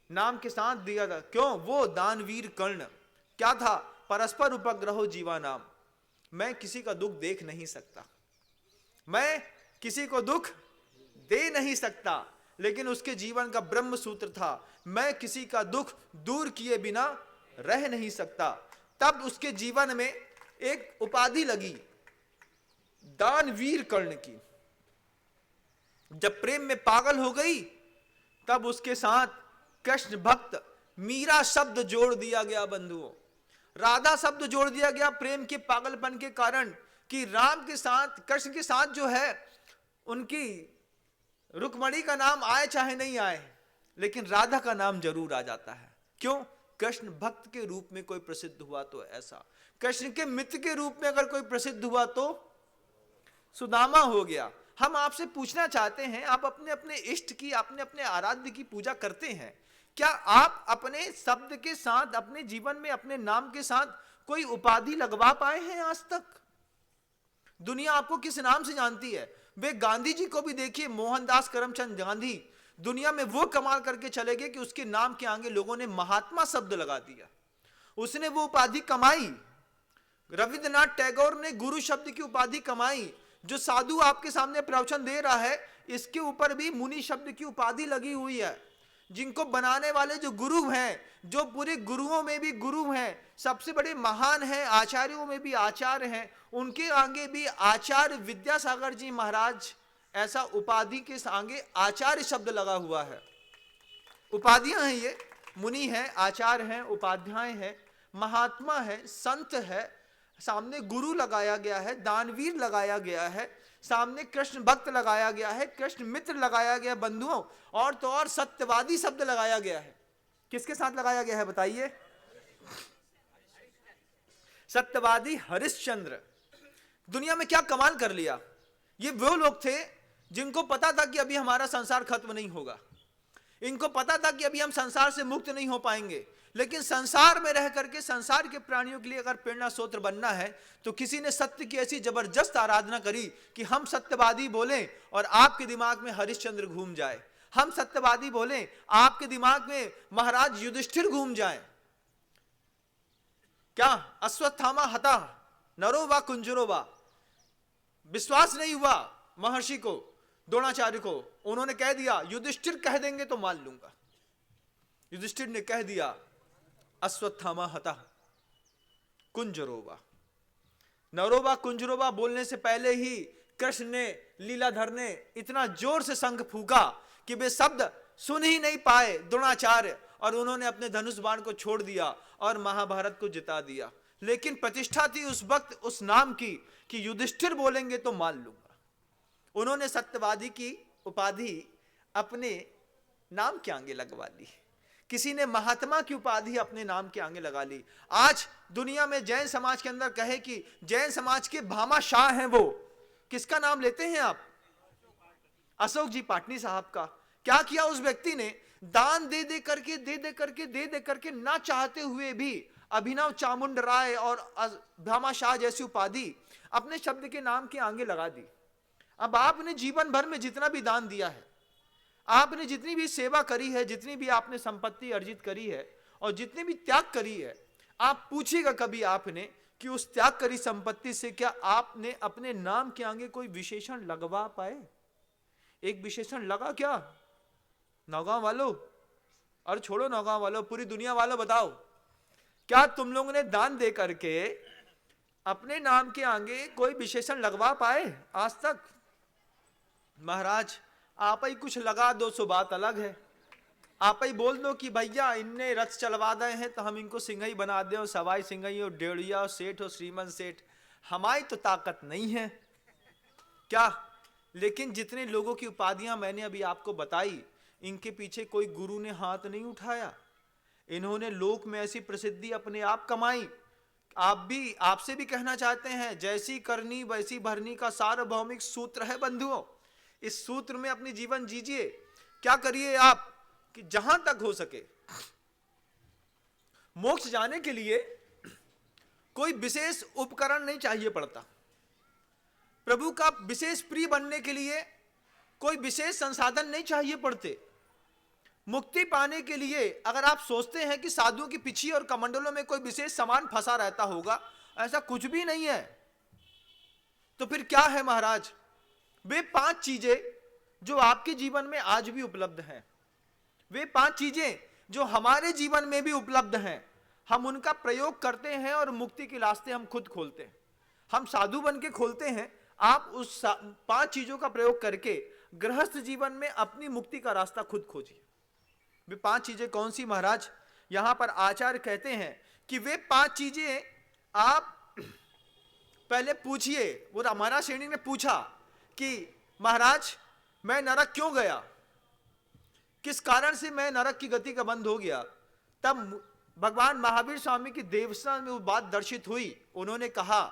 नाम के साथ दिया था। क्यों? वो दानवीर कर्ण क्या था? परस्पर उपग्रहो जीवा नाम। मैं किसी का दुख देख नहीं सकता, मैं किसी को दुख दे नहीं सकता, लेकिन उसके जीवन का ब्रह्म सूत्र था, मैं किसी का दुख दूर किए बिना रह नहीं सकता। तब उसके जीवन में एक उपाधि लगी दानवीर कर्ण की। जब प्रेम में पागल हो गई, तब उसके साथ कृष्ण भक्त मीरा शब्द जोड़ दिया गया बंधुओं, राधा शब्द जोड़ दिया गया प्रेम के पागलपन के कारण, कि राम के साथ, कृष्ण के साथ जो है, उनकी रुक्मणी का नाम आए चाहे नहीं आए, लेकिन राधा का नाम जरूर आ जाता है। क्यों? कृष्ण भक्त के रूप में कोई प्रसिद्ध हुआ तो ऐसा, कृष्ण के मित्र के रूप में अगर कोई प्रसिद्ध हुआ तो सुदामा हो गया। हम आपसे पूछना चाहते हैं, आप अपने अपने इष्ट की, अपने अपने आराध्य की पूजा करते हैं, क्या आप अपने शब्द के साथ, अपने जीवन में अपने नाम के साथ कोई उपाधि लगवा पाए हैं आज तक? दुनिया आपको किस नाम से जानती है? वे गांधी जी को भी देखिए, मोहनदास करमचंद गांधी, दुनिया में वो कमाल करके चले गए कि उसके नाम के आगे लोगों ने महात्मा शब्द लगा दिया, उसने वो उपाधि कमाई। रविंद्रनाथ टैगोर ने गुरु शब्द की उपाधि कमाई। जो साधु आपके सामने प्रवचन दे रहा है, इसके ऊपर भी मुनि शब्द की उपाधि लगी हुई है। जिनको बनाने वाले जो गुरु हैं, जो पूरे गुरुओं में भी गुरु हैं, सबसे बड़े महान हैं, आचार्यों में भी आचार्य हैं, उनके आगे भी आचार्य विद्यासागर जी महाराज, ऐसा उपाधि के आगे आचार्य शब्द लगा हुआ है। उपाधियां हैं ये, मुनि हैं, आचार्य हैं, उपाध्याय हैं, महात्मा है, संत है, सामने गुरु लगाया गया है, दानवीर लगाया गया है, सामने कृष्ण भक्त लगाया गया है, कृष्ण मित्र लगाया गया बंधुओं, और तो और सत्यवादी शब्द लगाया गया है। किसके साथ लगाया गया है बताइए? सत्यवादी हरिश्चंद्र। दुनिया में क्या कमाल कर लिया। ये वो लोग थे जिनको पता था कि अभी हमारा संसार खत्म नहीं होगा, इनको पता था कि अभी हम संसार से मुक्त नहीं हो पाएंगे, लेकिन संसार में रह करके संसार के प्राणियों के लिए अगर प्रेरणा स्रोत बनना है तो किसी ने सत्य की ऐसी जबरदस्त आराधना करी कि हम सत्यवादी बोलें और आपके दिमाग में हरिश्चंद्र घूम जाए, हम सत्यवादी बोलें आपके दिमाग में महाराज युधिष्ठिर घूम जाए। क्या अश्वत्थामा हता नरो वा कुंजरो वा, विश्वास नहीं हुआ महर्षि को, द्रोणाचार्य को, उन्होंने कह दिया युधिष्ठिर कह देंगे तो मान लूंगा। युधिष्ठिर ने कह दिया अश्वत्थामा हता कुंजरोवा। नरोवा कुंजरोवा बोलने से पहले ही कृष्ण ने, लीलाधर ने इतना जोर से शंख फूका कि वे शब्द सुन ही नहीं पाए द्रोणाचार्य, और उन्होंने अपने धनुष बाण को छोड़ दिया और महाभारत को जिता दिया। लेकिन प्रतिष्ठा थी उस वक्त उस नाम की कि युधिष्ठिर बोलेंगे तो मान लूंगा। उन्होंने सत्यवादी की उपाधि अपने नाम के आगे लगवा ली, किसी ने महात्मा की उपाधि अपने नाम के आगे लगा ली। आज दुनिया में जैन समाज के अंदर कहे कि जैन समाज के भामा शाह हैं, वो किसका नाम लेते हैं आप? अशोक जी पाटनी साहब का। क्या किया उस व्यक्ति ने? दान दे दे करके ना चाहते हुए भी अभिनव चामुंड राय और भामा शाह जैसी उपाधि अपने शब्द के नाम के आगे लगा दी। अब आपने जीवन भर में जितना भी दान दिया है, आपने जितनी भी सेवा करी है, जितनी भी आपने संपत्ति अर्जित करी है और जितनी भी त्याग करी है, आप पूछिएगा कभी आपने कि उस त्याग करी संपत्ति से क्या आपने अपने नाम के आगे कोई विशेषण लगवा पाए? एक विशेषण लगा क्या? नौगांव वालों, और छोड़ो नौगांव वालों, पूरी दुनिया वालों बताओ, क्या तुम लोगों ने दान दे करके अपने नाम के आगे कोई विशेषण लगवा पाए आज तक? महाराज आप ही कुछ लगा दो सो बात अलग है। आप ही बोल दो कि भैया इनने रथ चलवा दे हैं तो हम इनको सिंघई बना दें, और सवाई सिंघई और डेढ़िया और सेठ और श्रीमंत सेठ, हमारी तो ताकत नहीं है क्या? लेकिन जितने लोगों की उपाधियां मैंने अभी आपको बताई, इनके पीछे कोई गुरु ने हाथ नहीं उठाया। इन्होंने लोक में ऐसी प्रसिद्धि अपने आप कमाई। आपसे भी कहना चाहते हैं, जैसी करनी वैसी भरनी का सार्वभौमिक सूत्र है बंधुओं। इस सूत्र में अपनी जीवन जीजिए। क्या करिए आप कि जहां तक हो सके मोक्ष जाने के लिए कोई विशेष उपकरण नहीं चाहिए पड़ता। प्रभु का विशेष प्रिय बनने के लिए कोई विशेष संसाधन नहीं चाहिए पड़ते। मुक्ति पाने के लिए अगर आप सोचते हैं कि साधुओं की पिछी और कमंडलों में कोई विशेष सामान फंसा रहता होगा, ऐसा कुछ भी नहीं है। तो फिर क्या है महाराज? वे 5 चीजें जो आपके जीवन में आज भी उपलब्ध हैं, वे 5 चीजें जो हमारे जीवन में भी उपलब्ध हैं, हम उनका प्रयोग करते हैं और मुक्ति के रास्ते हम खुद खोलते हैं। हम साधु बन के खोलते हैं। आप उस 5 चीजों का प्रयोग करके गृहस्थ जीवन में अपनी मुक्ति का रास्ता खुद खोजिए। वे 5 चीजें कौन सी महाराज? यहां पर आचार्य कहते हैं कि वे 5 चीजें आप पहले पूछिए। वो रामायण श्रेणी ने पूछा कि महाराज मैं नरक क्यों गया, किस कारण से मैं नरक की गति का बंद हो गया? तब भगवान महावीर स्वामी की देवस्थान में वो बात दर्शित हुई। उन्होंने कहा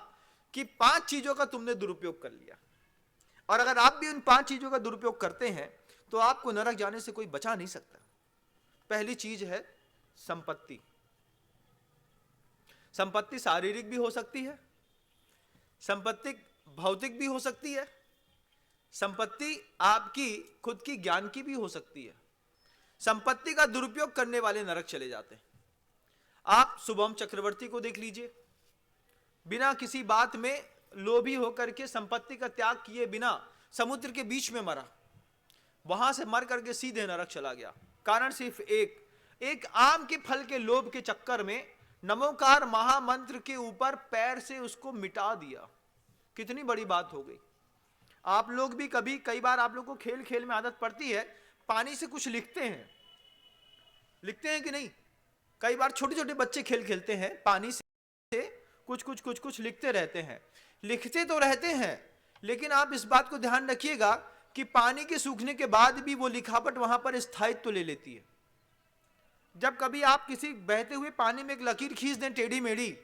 कि 5 चीजों का तुमने दुरुपयोग कर लिया, और अगर आप भी उन 5 चीजों का दुरुपयोग करते हैं तो आपको नरक जाने से कोई बचा नहीं सकता। पहली चीज है संपत्ति। संपत्ति शारीरिक भी हो सकती है, संपत्ति भौतिक भी हो सकती है, संपत्ति आपकी खुद की ज्ञान की भी हो सकती है। संपत्ति का दुरुपयोग करने वाले नरक चले जाते हैं। आप शुभम चक्रवर्ती को देख लीजिए, बिना किसी बात में लोभी होकर के संपत्ति का त्याग किए बिना समुद्र के बीच में मरा, वहां से मर करके सीधे नरक चला गया। कारण सिर्फ एक आम के फल के लोभ के चक्कर में नमोकार महामंत्र के ऊपर पैर से उसको मिटा दिया। कितनी बड़ी बात हो गई। आप लोग भी कई बार आप लोग को खेल खेल में आदत पड़ती है, पानी से कुछ लिखते हैं कि नहीं? कई बार छोटे छोटे बच्चे खेल खेलते हैं, पानी से कुछ लिखते रहते हैं। लिखते तो रहते हैं, लेकिन आप इस बात को ध्यान रखिएगा कि पानी के सूखने के बाद भी वो लिखावट वहां पर स्थायित्व ले लेती है। जब कभी आप किसी बहते हुए पानी में एक लकीर खींच दें टेढ़ी मेढ़ी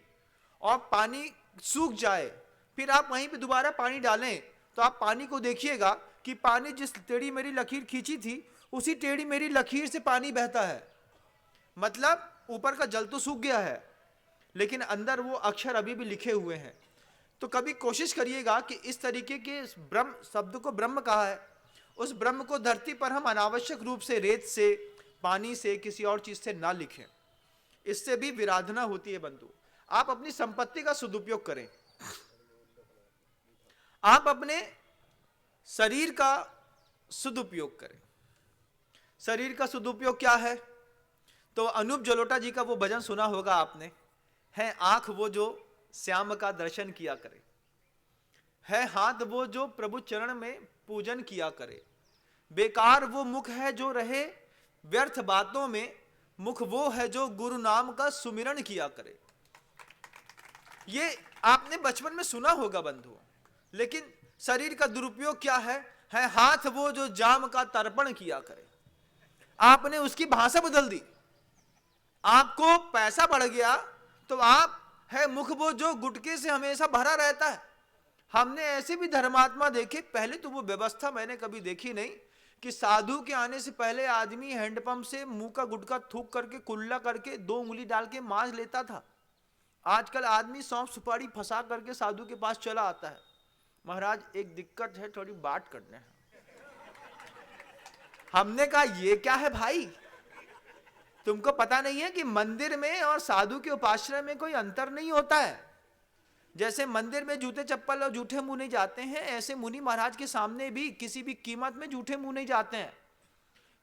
और पानी सूख जाए, फिर आप वहीं पे दोबारा पानी डालें, तो आप पानी को देखिएगा कि पानी जिस टेढ़ी मेढ़ी लकीर खींची थी उसी टेढ़ी मेरी लकीर से पानी बहता है। मतलब ऊपर का जल तो सूख गया है, लेकिन अंदर वो अक्षर अभी भी लिखे हुए हैं। तो कभी कोशिश करिएगा कि इस तरीके के ब्रह्म शब्द को ब्रह्म कहा है, उस ब्रह्म को धरती पर हम अनावश्यक रूप से रेत से, पानी से, किसी और चीज से ना लिखें। इससे भी विराधना होती है बंधु। आप अपनी संपत्ति का सदुपयोग करें, आप अपने शरीर का सदुपयोग करें। शरीर का सदुपयोग क्या है? तो अनूप जलोटा जी का वो भजन सुना होगा आपने, है आंख वो जो श्याम का दर्शन किया करे, है हाथ वो जो प्रभु चरण में पूजन किया करे, बेकार वो मुख है जो रहे व्यर्थ बातों में, मुख वो है जो गुरु नाम का सुमिरन किया करे। ये आपने बचपन में सुना होगा बंधु। लेकिन शरीर का दुरुपयोग क्या है हाथ वो जो जाम का तर्पण किया करे। आपने उसकी भाषा बदल दी, आपको पैसा बढ़ गया तो आप है मुख वो जो गुटके से हमेशा भरा रहता है। हमने ऐसे भी धर्मात्मा देखे, पहले तो वो व्यवस्था मैंने कभी देखी नहीं कि साधु के आने से पहले आदमी हैंडपंप से मुंह का गुटका थूक करके कुल्ला करके 2 उंगली डाल के मांझ लेता था। आजकल आदमी सौंफ सुपारी फंसा करके साधु के पास चला आता है, महाराज एक दिक्कत है, थोड़ी बात करने है। हमने कहा ये क्या है भाई, तुमको पता नहीं है कि मंदिर में और साधु के उपाश्रय में कोई अंतर नहीं होता है। जैसे मंदिर में जूते चप्पल और जूठे मुंह नहीं जाते हैं, ऐसे मुनि महाराज के सामने भी किसी भी कीमत में जूठे मुंह नहीं जाते हैं।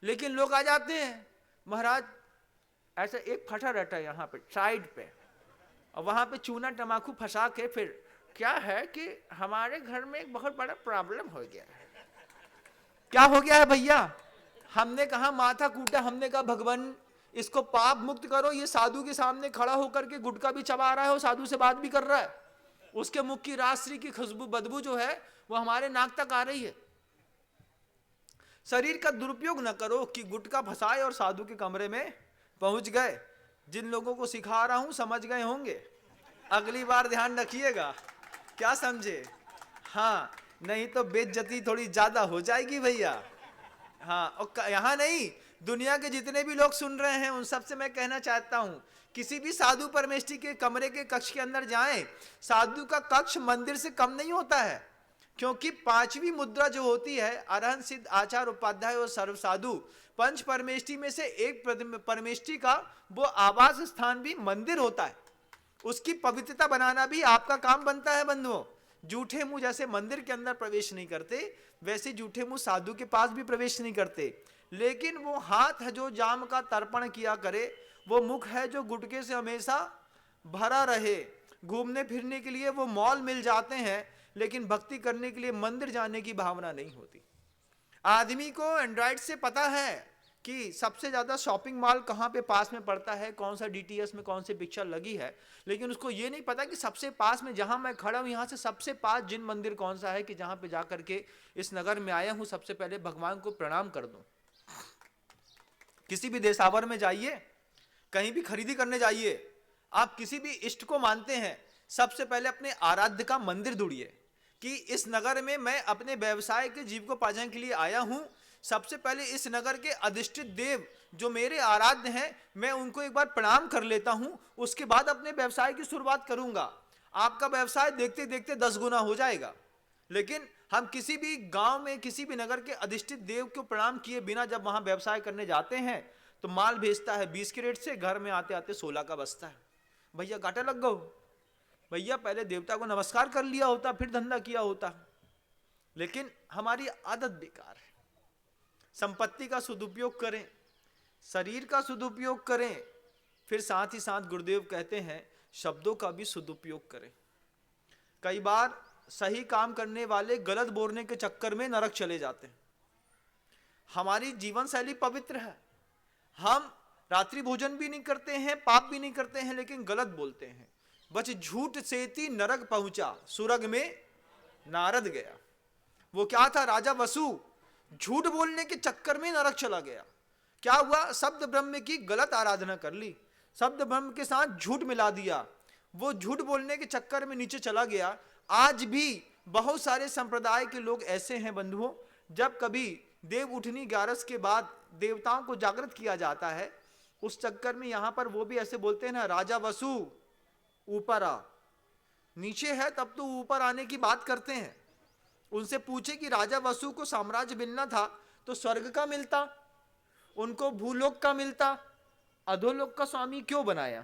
लेकिन लोग आ जाते हैं, महाराज ऐसे एक फटा रहता है यहाँ पे साइड पे, और वहां पे चूना तमाकू फंसा के, फिर क्या है कि हमारे घर में एक बहुत बड़ा प्रॉब्लम हो गया है। क्या हो गया है भैया? हमने कहा माथा कूटा, हमने कहा भगवान इसको पाप मुक्त करो। ये साधु के सामने खड़ा होकर के गुटखा भी चबा रहा है और साधु से बात भी कर रहा है, उसके मुख की राश्री की खुशबू बदबू जो है वो हमारे नाक तक आ रही है। शरीर का दुरुपयोग न करो कि गुटखा फंसाए और साधु के कमरे में पहुंच गए। जिन लोगों को सिखा रहा हूं समझ गए होंगे, अगली बार ध्यान रखिएगा, क्या समझे? हाँ, नहीं तो बेइज्जती थोड़ी ज्यादा हो जाएगी भैया। हाँ, और यहाँ नहीं, दुनिया के जितने भी लोग सुन रहे हैं उन सबसे मैं कहना चाहता हूं, किसी भी साधु परमेष्ठी के कमरे के कक्ष के अंदर जाएं। साधु का कक्ष मंदिर से कम नहीं होता है, क्योंकि 5वीं मुद्रा जो होती है, अरहंत सिद्ध आचार्य उपाध्याय और सर्व साधु, पंच परमेष्ठी में से एक परमेष्ठी का वो आवास स्थान भी मंदिर होता है। उसकी पवित्रता बनाना भी आपका काम बनता है बंधुओं। जूठे मुंह जैसे मंदिर के अंदर प्रवेश नहीं करते, वैसे जूठे मुंह साधु के पास भी प्रवेश नहीं करते। लेकिन वो हाथ है जो जाम का तर्पण किया करे, वो मुख है जो गुटके से हमेशा भरा रहे। घूमने फिरने के लिए वो मॉल मिल जाते हैं, लेकिन भक्ति करने के लिए मंदिर जाने की भावना नहीं होती। आदमी को एंड्रॉइड से पता है कि सबसे ज्यादा शॉपिंग मॉल कहाँ पे पास में पड़ता है, कौन सा डीटीएस में कौन सी पिक्चर लगी है, लेकिन उसको ये नहीं पता कि सबसे पास में जहां मैं खड़ा हूं, यहां से सबसे पास जिन मंदिर कौन सा है कि जहां पे जाकर के इस नगर में आया हूं सबसे पहले भगवान को प्रणाम कर दूं। किसी भी देशावर में जाइए, कहीं भी खरीदी करने जाइए, आप किसी भी इष्ट को मानते हैं, सबसे पहले अपने आराध्य का मंदिर ढूंढिए कि इस नगर में मैं अपने व्यवसाय के जीविकोपार्जन के लिए आया हूं। सबसे पहले इस नगर के अधिष्ठित देव जो मेरे आराध्य हैं, मैं उनको एक बार प्रणाम कर लेता हूं, उसके बाद अपने व्यवसाय की शुरुआत करूंगा। आपका व्यवसाय देखते देखते 10 गुना हो जाएगा। लेकिन हम किसी भी गांव में, किसी भी नगर के अधिष्ठित देव को प्रणाम किए बिना जब वहां व्यवसाय करने जाते हैं, तो माल भेजता है 20 के रेट से, घर में आते आते 16 का बचता है। भैया घाटा लग गो। भैया पहले देवता को नमस्कार कर लिया होता, फिर धंधा किया होता। लेकिन हमारी आदत बेकार है। संपत्ति का सदुपयोग करें, शरीर का सदुपयोग करें, फिर साथ ही साथ गुरुदेव कहते हैं शब्दों का भी सदुपयोग करें। कई बार सही काम करने वाले गलत बोलने के चक्कर में नरक चले जाते हैं। हमारी जीवन शैली पवित्र है, हम रात्रि भोजन भी नहीं करते हैं, पाप भी नहीं करते हैं, लेकिन गलत बोलते हैं। बच झूठ सेती नरक पहुंचा, सुरग में नारद गया। वो क्या था? राजा वसु झूठ बोलने के चक्कर में नरक चला गया। क्या हुआ? शब्द ब्रह्म की गलत आराधना कर ली, शब्द ब्रह्म के साथ झूठ मिला दिया, वो झूठ बोलने के चक्कर में नीचे चला गया। आज भी बहुत सारे संप्रदाय के लोग ऐसे हैं बंधुओं, जब कभी देव उठनी 11 के बाद देवताओं को जागृत किया जाता है। उस चक्कर में यहां पर वो भी ऐसे बोलते हैं ना, राजा वसु ऊपर आ। नीचे है तब तो ऊपर आने की बात करते हैं। उनसे पूछे कि राजा वसु को साम्राज्य मिलना था तो स्वर्ग का मिलता, उनको भूलोक का मिलता, अधोलोक का स्वामी क्यों बनाया?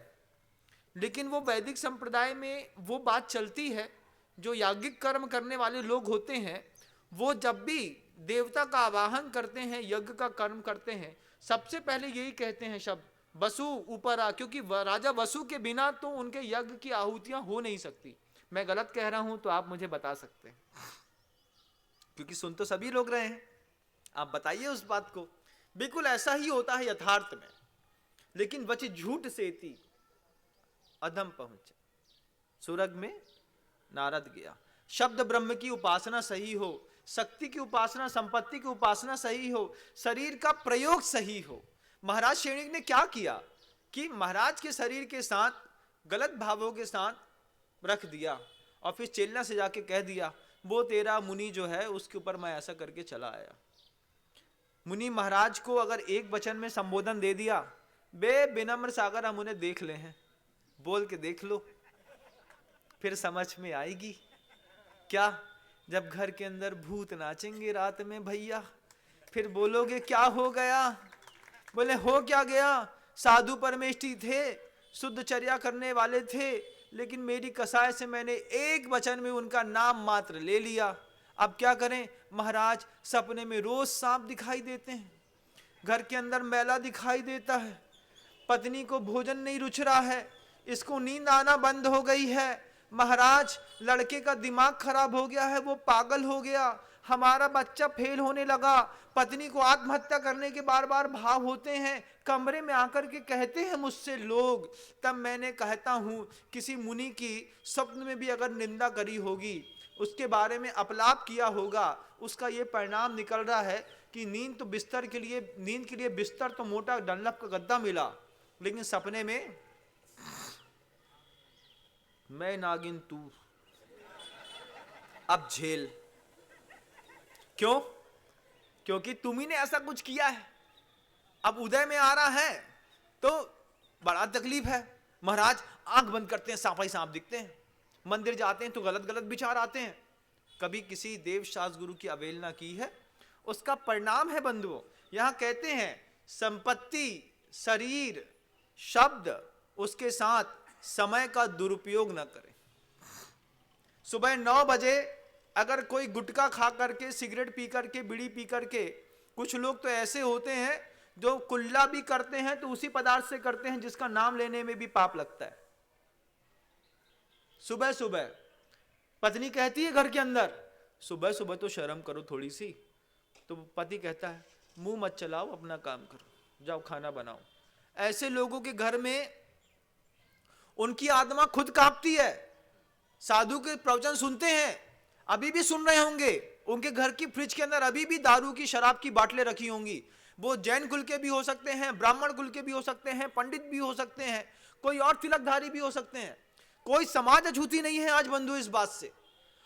लेकिन वो वैदिक संप्रदाय में वो बात चलती है, जो याज्ञिक कर्म करने वाले लोग होते हैं वो जब भी देवता का आवाहन करते हैं, यज्ञ का कर्म करते हैं, सबसे पहले यही कहते हैं शब्द वसु ऊपर आ, क्योंकि राजा वसु के बिना तो उनके यज्ञ की आहुतियां हो नहीं सकती। मैं गलत कह रहा हूं तो आप मुझे बता सकते हैं, क्योंकि सुन तो सभी लोग रहे हैं। आप बताइए उस बात को। बिल्कुल ऐसा ही होता है यथार्थ में। लेकिन वच झूठ सेती अधम पहुंचे, सुरग में नारद गया। शब्द ब्रह्म की उपासना सही हो, शक्ति की उपासना, संपत्ति की उपासना सही हो, शरीर का प्रयोग सही हो। महाराज शैणिक ने क्या किया कि महाराज के शरीर के साथ गलत भावों के साथ रख दिया और फिर चेलना से जाके कह दिया वो तेरा मुनि जो है उसके ऊपर मैं ऐसा करके चला आया। मुनि महाराज को अगर एक वचन में संबोधन दे दिया, बे विनम्र सागर हम उन्हें देख ले हैं, बोल के देख लो, फिर समझ में आएगी। क्या? जब घर के अंदर भूत नाचेंगे रात में भैया, फिर बोलोगे क्या हो गया? बोले हो क्या गया? साधु परमेष्ठी थे, शुद्ध चर्या करने वाले थे, लेकिन मेरी कसाय से मैंने एक वचन में उनका नाम मात्र ले लिया। अब क्या करें महाराज? सपने में रोज सांप दिखाई देते हैं, घर के अंदर मैला दिखाई देता है, पत्नी को भोजन नहीं रुच रहा है, इसको नींद आना बंद हो गई है। महाराज लड़के का दिमाग खराब हो गया है, वो पागल हो गया, हमारा बच्चा फेल होने लगा, पत्नी को आत्महत्या करने के बार बार भाव होते हैं, कमरे में आकर के कहते हैं मुझसे लोग। तब मैंने कहता हूं किसी मुनि की स्वप्न में भी अगर निंदा करी होगी, उसके बारे में अपलाप किया होगा, उसका ये परिणाम निकल रहा है कि नींद तो बिस्तर के लिए, नींद के लिए बिस्तर तो मोटा डनलप का गद्दा मिला, लेकिन सपने में मैं नागिन तू अब झेल। क्यों? क्योंकि तुम ही ने ऐसा कुछ किया है। अब उदय में आ रहा है तो बड़ा तकलीफ है। महाराज आंख बंद करते हैं, सांप ही सांप दिखते हैं, मंदिर जाते हैं तो गलत गलत विचार आते हैं। कभी किसी देव शास्त्र गुरु की अवहेलना की है, उसका परिणाम है बंधुओं। यहां कहते हैं संपत्ति, शरीर, शब्द, उसके साथ समय का दुरुपयोग न करें। सुबह 9 बजे अगर कोई गुटखा खा करके, सिगरेट पी करके, बीड़ी पी करके, कुछ लोग तो ऐसे होते हैं जो कुल्ला भी करते हैं तो उसी पदार्थ से करते हैं जिसका नाम लेने में भी पाप लगता है। सुबह सुबह पत्नी कहती है घर के अंदर, सुबह सुबह तो शर्म करो थोड़ी सी, तो पति कहता है मुंह मत चलाओ, अपना काम करो, जाओ खाना बनाओ। ऐसे लोगों के घर में उनकी आत्मा खुद कांपती है। साधु के प्रवचन सुनते हैं, अभी भी सुन रहे होंगे, उनके घर की फ्रिज के अंदर अभी भी दारू की, शराब की बाटलें रखी होंगी। वो जैन कुल के भी हो सकते हैं, ब्राह्मण कुल के भी हो सकते हैं, पंडित भी हो सकते हैं, कोई और तिलकधारी भी हो सकते हैं। कोई समाज अछूती नहीं है आज बंधु इस बात से।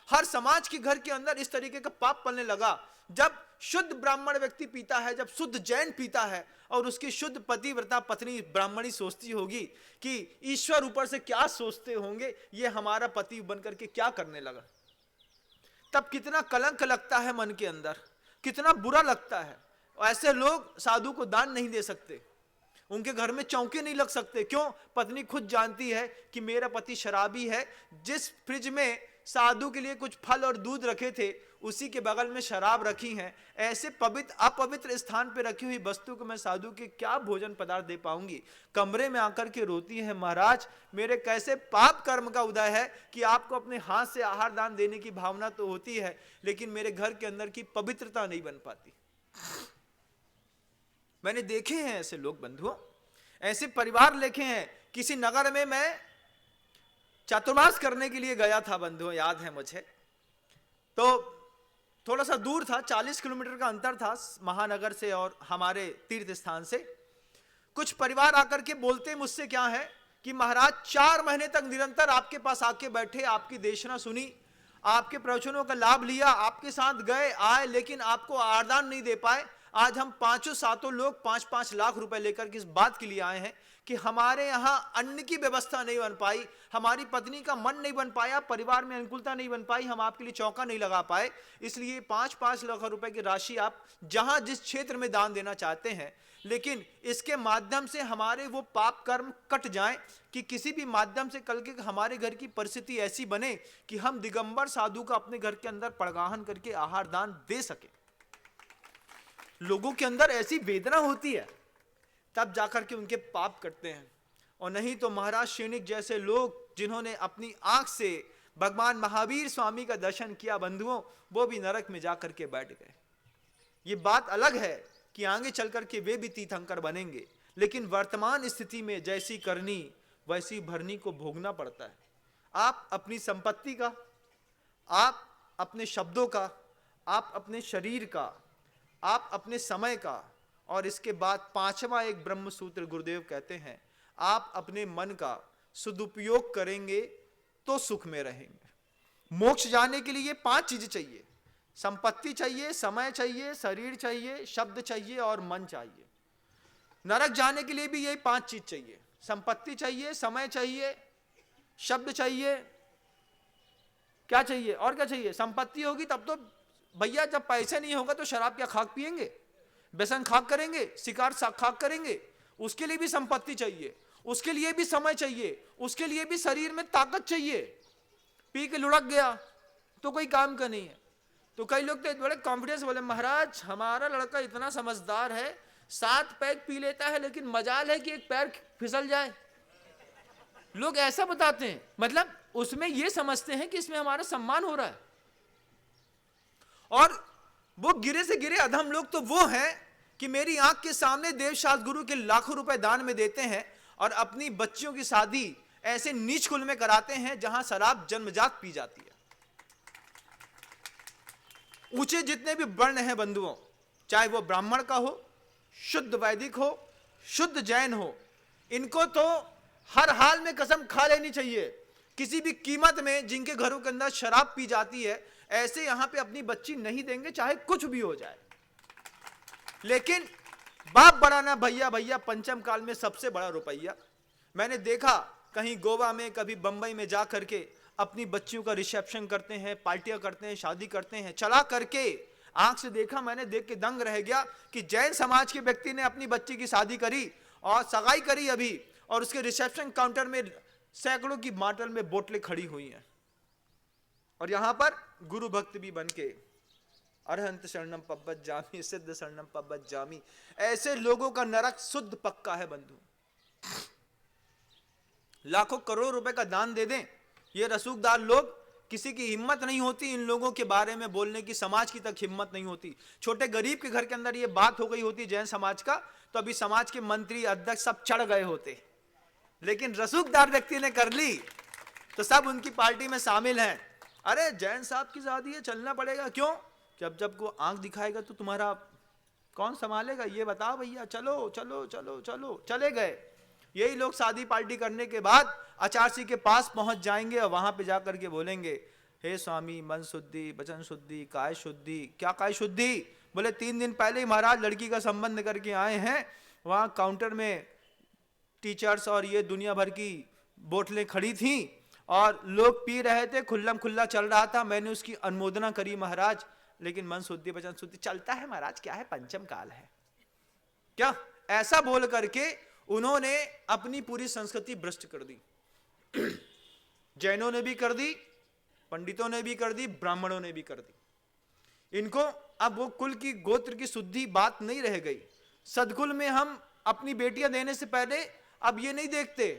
हर समाज के घर के अंदर इस तरीके का पाप पलने लगा। जब शुद्ध ब्राह्मण व्यक्ति पीता है, जब शुद्ध जैन पीता है और उसकी शुद्ध पतिव्रता पत्नी ब्राह्मणी सोचती होगी कि ईश्वर ऊपर से क्या सोचते होंगे, ये हमारा पति बनकर के क्या करने लगा, तब कितना कलंक लगता है मन के अंदर, कितना बुरा लगता है। ऐसे लोग साधु को दान नहीं दे सकते, उनके घर में चौके नहीं लग सकते। क्यों? पत्नी खुद जानती है कि मेरा पति शराबी है। जिस फ्रिज में साधु के लिए कुछ फल और दूध रखे थे, उसी के बगल में शराब रखी है। ऐसे पवित्र अपवित्र स्थान पे रखी हुई वस्तु को मैं साधु के क्या भोजन पदार्थ दे पाऊंगी? कमरे में आकर के रोती है, महाराज मेरे कैसे पाप कर्म का उदय है कि आपको अपने हाथ से आहार दान देने की भावना तो होती है, लेकिन मेरे घर के अंदर की पवित्रता नहीं बन पाती। मैंने देखे हैं ऐसे लोग बंधुओं, ऐसे परिवार देखे हैं। किसी नगर में मैं चातुर्मास करने के लिए गया था बंधुओं, याद है मुझे। तो थोड़ा सा दूर था, 40 किलोमीटर का अंतर था महानगर से और हमारे तीर्थ स्थान से। कुछ परिवार आकर के बोलते मुझसे क्या है कि महाराज 4 महीने तक निरंतर आपके पास आके बैठे, आपकी देशना सुनी, आपके प्रवचनों का लाभ लिया, आपके साथ गए आए, लेकिन आपको आदान नहीं दे पाए। आज हम पांचों सातों लोग 5-5 लाख रुपए लेकर किस बात के लिए आए हैं कि हमारे यहां अन्न की व्यवस्था नहीं बन पाई, हमारी पत्नी का मन नहीं बन पाया, परिवार में अनुकूलता नहीं बन पाई, हम आपके लिए चौका नहीं लगा पाए। इसलिए 5-5 लाख रुपए की राशि आप जहां जिस क्षेत्र में दान देना चाहते हैं, लेकिन इसके माध्यम से हमारे वो पाप कर्म कट जाएं कि किसी भी माध्यम से कल के हमारे घर की परिस्थिति ऐसी बने कि हम दिगंबर साधु का अपने घर के अंदर पड़गाहन करके आहार दान दे सके। लोगों के अंदर ऐसी वेदना होती है तब जाकर के उनके पाप कटते हैं। और नहीं तो महाराज श्रेणिक जैसे लोग जिन्होंने अपनी आंख से भगवान महावीर स्वामी का दर्शन किया बंधुओं, वो भी नरक में जाकर के बैठ गए। ये बात अलग है कि आगे चलकर के वे भी तीर्थंकर बनेंगे, लेकिन वर्तमान स्थिति में जैसी करनी वैसी भरनी को भोगना पड़ता है। आप अपनी संपत्ति का, आप अपने शब्दों का, आप अपने शरीर का, आप अपने समय का, और इसके बाद 5वां एक ब्रह्म सूत्र गुरुदेव कहते हैं, आप अपने मन का सदुपयोग करेंगे तो सुख में रहेंगे। मोक्ष जाने के लिए 5 चीजें चाहिए, संपत्ति चाहिए, समय चाहिए, शरीर चाहिए, शब्द चाहिए और मन चाहिए। नरक जाने के लिए भी यही 5 चीज चाहिए, संपत्ति चाहिए, समय चाहिए, शब्द चाहिए, क्या चाहिए और क्या चाहिए। संपत्ति होगी तब तो भैया, जब पैसे नहीं होगा तो शराब क्या खाक पिएंगे, व्यसन खाक करेंगे, शिकार खाक करेंगे। उसके लिए भी संपत्ति चाहिए, उसके लिए भी समय चाहिए, उसके लिए भी शरीर में ताकत चाहिए। पी के लुढ़क गया तो कोई काम का नहीं है। तो कई लोग तो बड़े कॉन्फिडेंस बोले, महाराज हमारा लड़का इतना समझदार है, 7 पैक पी लेता है, लेकिन मजाल है कि एक पैर फिसल जाए। लोग ऐसा बताते हैं, मतलब उसमें ये समझते हैं कि इसमें हमारा सम्मान हो रहा है। और वो गिरे से गिरे अधम लोग तो वो हैं कि मेरी आंख के सामने देवशास्त्र गुरु के लाखों रुपए दान में देते हैं और अपनी बच्चियों की शादी ऐसे नीच कुल में कराते हैं जहां शराब जन्मजात पी जाती है। ऊंचे जितने भी वर्ण हैं बंधुओं, चाहे वो ब्राह्मण का हो, शुद्ध वैदिक हो, शुद्ध जैन हो, इनको तो हर हाल में कसम खा लेनी चाहिए, किसी भी कीमत में जिनके घरों के अंदर शराब पी जाती है ऐसे यहां पे अपनी बच्ची नहीं देंगे, चाहे कुछ भी हो जाए। लेकिन बाप बड़ा ना भैया, भैया पंचम काल में सबसे बड़ा रुपया। मैंने देखा कहीं गोवा में, कभी बंबई में जा करके अपनी बच्चियों का रिसेप्शन करते हैं, पार्टियां करते हैं, शादी करते हैं, चला करके आंख से देखा, मैंने देख के दंग रह गया कि जैन समाज के व्यक्ति ने अपनी बच्ची की शादी करी और सगाई करी अभी, और उसके रिसेप्शन काउंटर में सैकड़ों की माटल में बोतलें खड़ी हुई हैं, और यहां पर गुरु भक्त भी बन के अरहंत शरणम पब्बत जामी, सिद्ध शरणम पब्बत जामी। ऐसे लोगों का नरक शुद्ध पक्का है बंधु। लाखों करोड़ रुपए का दान दे दें, ये रसूखदार लोग, किसी की हिम्मत नहीं होती इन लोगों के बारे में बोलने की, समाज की तक हिम्मत नहीं होती। छोटे गरीब के घर के अंदर ये बात हो गई होती जैन समाज का, तो अभी समाज के मंत्री अध्यक्ष सब चढ़ गए होते, लेकिन रसूखदार व्यक्ति ने कर ली तो सब उनकी पार्टी में शामिल हैं। अरे जैन साहब की शादी है, चलना पड़ेगा। क्यों? जब जब को आंख दिखाएगा तो तुम्हारा कौन संभालेगा, ये बताओ भैया, चलो चलो चलो चलो। चले गए। यही लोग शादी पार्टी करने के बाद आचार्य के पास पहुंच जाएंगे और वहां पे जाकर के बोलेंगे, हे स्वामी, मन शुद्धि, वचन शुद्धि, काय शुद्धि। क्या काय शुद्धि? बोले 3 दिन पहले ही महाराज लड़की का संबंध करके आए हैं, वहां काउंटर में टीचर्स और ये दुनिया भर की बोतलें खड़ी थी और लोग पी रहे थे, खुल्लम खुल्ला चल रहा था, मैंने उसकी अनुमोदना करी महाराज, लेकिन मन शुद्धि वचन शुद्धि चलता है महाराज, क्या है, पंचम काल है क्या? ऐसा बोल करके उन्होंने अपनी पूरी संस्कृति भ्रष्ट कर दी। जैनों ने भी कर दी, पंडितों ने भी कर दी, ब्राह्मणों ने भी कर दी। इनको अब वो कुल की, गोत्र की शुद्धि बात नहीं रह गई। सदकुल में हम अपनी बेटियां देने से पहले अब ये नहीं देखते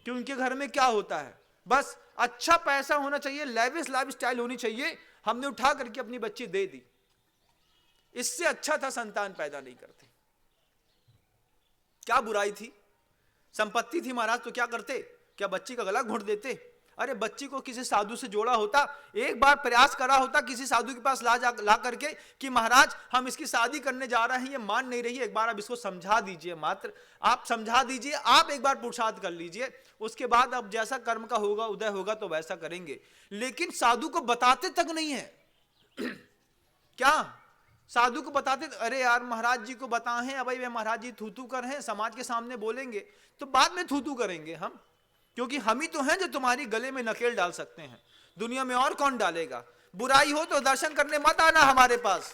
कि उनके घर में क्या होता है, बस अच्छा पैसा होना चाहिए, लेविश लाइफ स्टाइल होनी चाहिए, हमने उठा करके अपनी बच्ची दे दी। इससे अच्छा था संतान पैदा नहीं करते। क्या बुराई थी? संपत्ति थी महाराज तो क्या करते? क्या बच्ची का गला घोंट देते? अरे बच्ची को किसी साधु से जोड़ा होता, एक बार प्रयास करा होता किसी साधु के पास ला करके कि महाराज हम इसकी शादी करने जा रहे हैं, ये मान नहीं रही, एक बार आप इसको समझा दीजिए, मात्र आप समझा दीजिए, आप एक बार पुरुषार्थ कर लीजिए, उसके बाद अब जैसा कर्म का होगा उदय होगा तो वैसा करेंगे। लेकिन साधु को बताते तक नहीं है क्या? साधु को बताते, अरे यार महाराज जी को बताएं, अब भाई महाराज जी थू कर हैं, समाज के सामने बोलेंगे तो बाद में थू करेंगे हम, क्योंकि हम ही तो हैं जो तुम्हारी गले में नकेल डाल सकते हैं, दुनिया में और कौन डालेगा? बुराई हो तो दर्शन करने मत आना, हमारे पास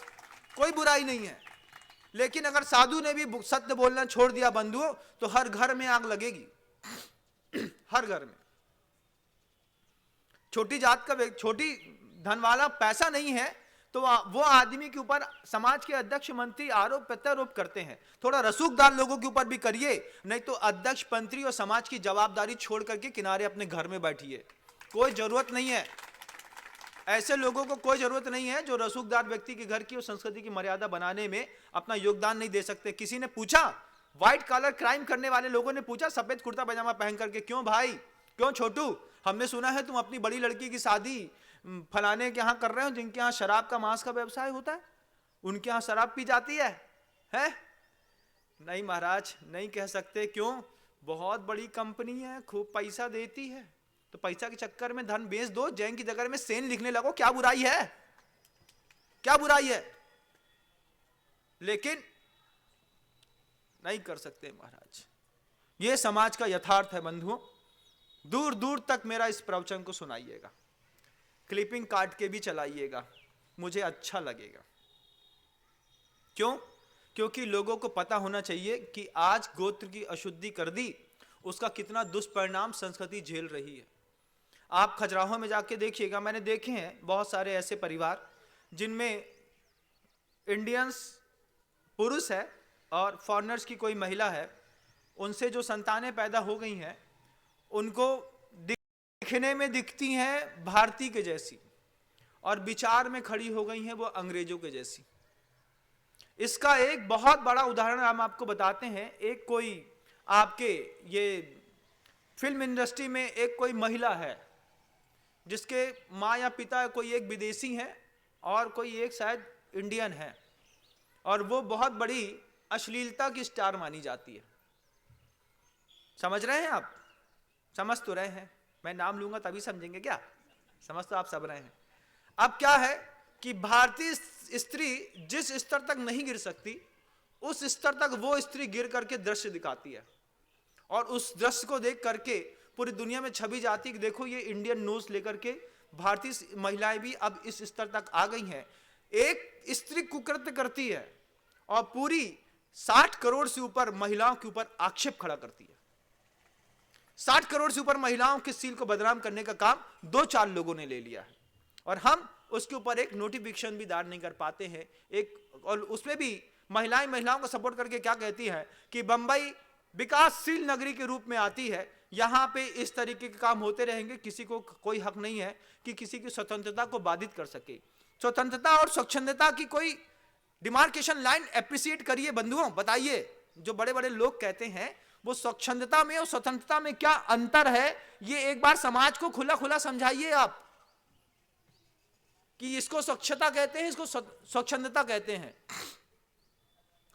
कोई बुराई नहीं है। लेकिन अगर साधु ने भी सत्य बोलना छोड़ दिया बंधुओं, तो हर घर में आग लगेगी, हर घर में। छोटी जात का, छोटी धन वाला पैसा नहीं है तो वो आदमी के ऊपर समाज के अध्यक्ष मंत्री आरोप प्रत्यारोप करते हैं। थोड़ा रसूखदार लोगों के ऊपर भी करिए, नहीं तो अध्यक्ष मंत्री और समाज की जवाबदारी छोड़ करके किनारे अपने घर में बैठिए, कोई जरूरत नहीं है। ऐसे लोगों को कोई जरूरत नहीं है जो रसूखदार व्यक्ति के घर की और संस्कृति की मर्यादा बनाने में अपना योगदान नहीं दे सकते। किसी ने पूछा, व्हाइट कॉलर क्राइम करने वाले लोगों ने पूछा सफेद कुर्ता पैजामा पहन करके, क्यों भाई, क्यों छोटू, हमने सुना है तुम अपनी बड़ी लड़की की शादी फलाने के यहां कर रहे हो जिनके यहां शराब का मांस का व्यवसाय होता है, उनके यहां शराब पी जाती है? नहीं महाराज, नहीं कह सकते। क्यों? बहुत बड़ी कंपनी है, खूब पैसा देती है, तो पैसा के चक्कर में धन बेच दो, जैन की जगह में सेन लिखने लगो, क्या बुराई है? क्या बुराई है? लेकिन नहीं कर सकते महाराज। यह समाज का यथार्थ है बंधुओं। दूर दूर तक मेरा इस प्रवचन को सुनाइएगा, क्लिपिंग काट के भी चलाइएगा, मुझे अच्छा लगेगा। क्यों? क्योंकि लोगों को पता होना चाहिए कि आज गोत्र की अशुद्धि कर दी, उसका कितना दुष्परिणाम संस्कृति झेल रही है। आप खजुराहो में जाके देखिएगा, मैंने देखे हैं बहुत सारे ऐसे परिवार जिनमें इंडियंस पुरुष है और फॉरेनर्स की कोई महिला है, उनसे जो संतानें पैदा हो गई हैं उनको दिखने में दिखती हैं भारतीय के जैसी, और विचार में खड़ी हो गई हैं वो अंग्रेजों के जैसी। इसका एक बहुत बड़ा उदाहरण हम आपको बताते हैं। एक कोई आपके ये फिल्म इंडस्ट्री में एक कोई महिला है जिसके माँ या पिता कोई एक विदेशी हैं और कोई एक शायद इंडियन है, और वो बहुत बड़ी अश्लीलता की स्टार मानी जाती है। समझ रहे हैं आप? समझ तो रहे हैं, मैं नाम लूंगा तभी समझेंगे क्या? समझ तो आप सब रहे हैं। अब क्या है कि भारतीय स्त्री जिस स्तर तक नहीं गिर सकती, उस स्तर तक वो स्त्री गिर करके दृश्य दिखाती है, और उस दृश्य को देख करके पूरी दुनिया में छवि जाती कि देखो ये इंडियन नोज लेकर के भारतीय महिलाएं भी अब इस स्तर तक आ गई हैं। एक स्त्री कुकृत्य करती है और पूरी 60 करोड़ से ऊपर महिलाओं के ऊपर आक्षेप खड़ा करती है। 60 करोड़ से ऊपर महिलाओं के सील को बदनाम करने का काम 2-4 लोगों ने ले लिया है, और हम उसके ऊपर एक नोटिफिकेशन भी दायर नहीं कर पाते हैं। और उसमें भी महिलाओं को सपोर्ट करके क्या कहती है कि बंबई विकासशील नगरी के रूप में आती है, यहां पे इस तरीके के काम होते रहेंगे, किसी को कोई हक नहीं है कि किसी की स्वतंत्रता को बाधित कर सके। स्वतंत्रता और स्वच्छंदता की कोई डिमार्केशन लाइन एप्रिशिएट करिए बंधुओं, बताइए। जो बड़े बड़े लोग कहते हैं वो स्वच्छंदता में और स्वतंत्रता में क्या अंतर है, ये एक बार समाज को खुला खुला समझाइए आप, कि इसको स्वच्छता कहते हैं, इसको स्वच्छंदता कहते हैं।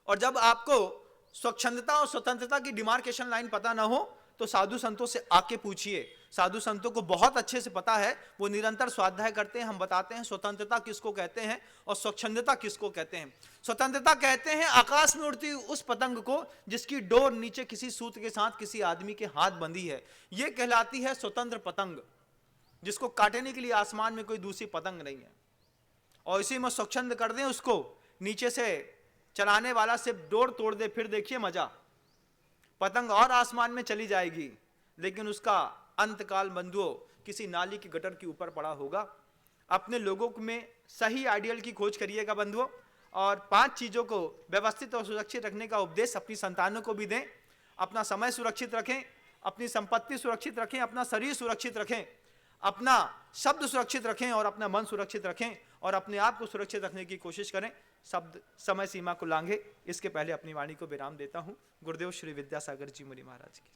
और जब आपको स्वच्छंदता और स्वतंत्रता की डिमार्केशन लाइन पता ना हो तो साधु संतों से आके पूछिए। साधु संतों को बहुत अच्छे से पता है, वो निरंतर स्वाध्याय करते हैं। हम बताते हैं स्वतंत्रता किसको कहते हैं और स्वच्छंदता किसको कहते हैं। स्वतंत्रता कहते हैं आकाश में उड़ती उस पतंग को जिसकी डोर नीचे किसी सूत्र के साथ किसी आदमी के हाथ बंधी है, ये कहलाती है स्वतंत्र पतंग, जिसको काटने के लिए आसमान में कोई दूसरी पतंग नहीं है। और इसी में स्वच्छंद कर दें उसको, नीचे से चलाने वाला सिर्फ डोर तोड़ दे, फिर देखिए मजा, पतंग और आसमान में चली जाएगी, लेकिन उसका अंतकाल बंधुओं किसी नाली की गटर के ऊपर पड़ा होगा। अपने लोगों में सही आइडियल की खोज करिएगा बंधुओं, और 5 चीजों को व्यवस्थित और सुरक्षित रखने का उपदेश अपनी संतानों को भी दें। अपना समय सुरक्षित रखें, अपनी संपत्ति सुरक्षित रखें, अपना शरीर सुरक्षित रखें, अपना शब्द सुरक्षित रखें और अपना मन सुरक्षित रखें, और अपने आप को सुरक्षित रखने की कोशिश करें। शब्द समय सीमा को लांघे। इसके पहले अपनी वाणी को विराम देता हूं। गुरुदेव श्री विद्यासागर जी मुनि महाराज की।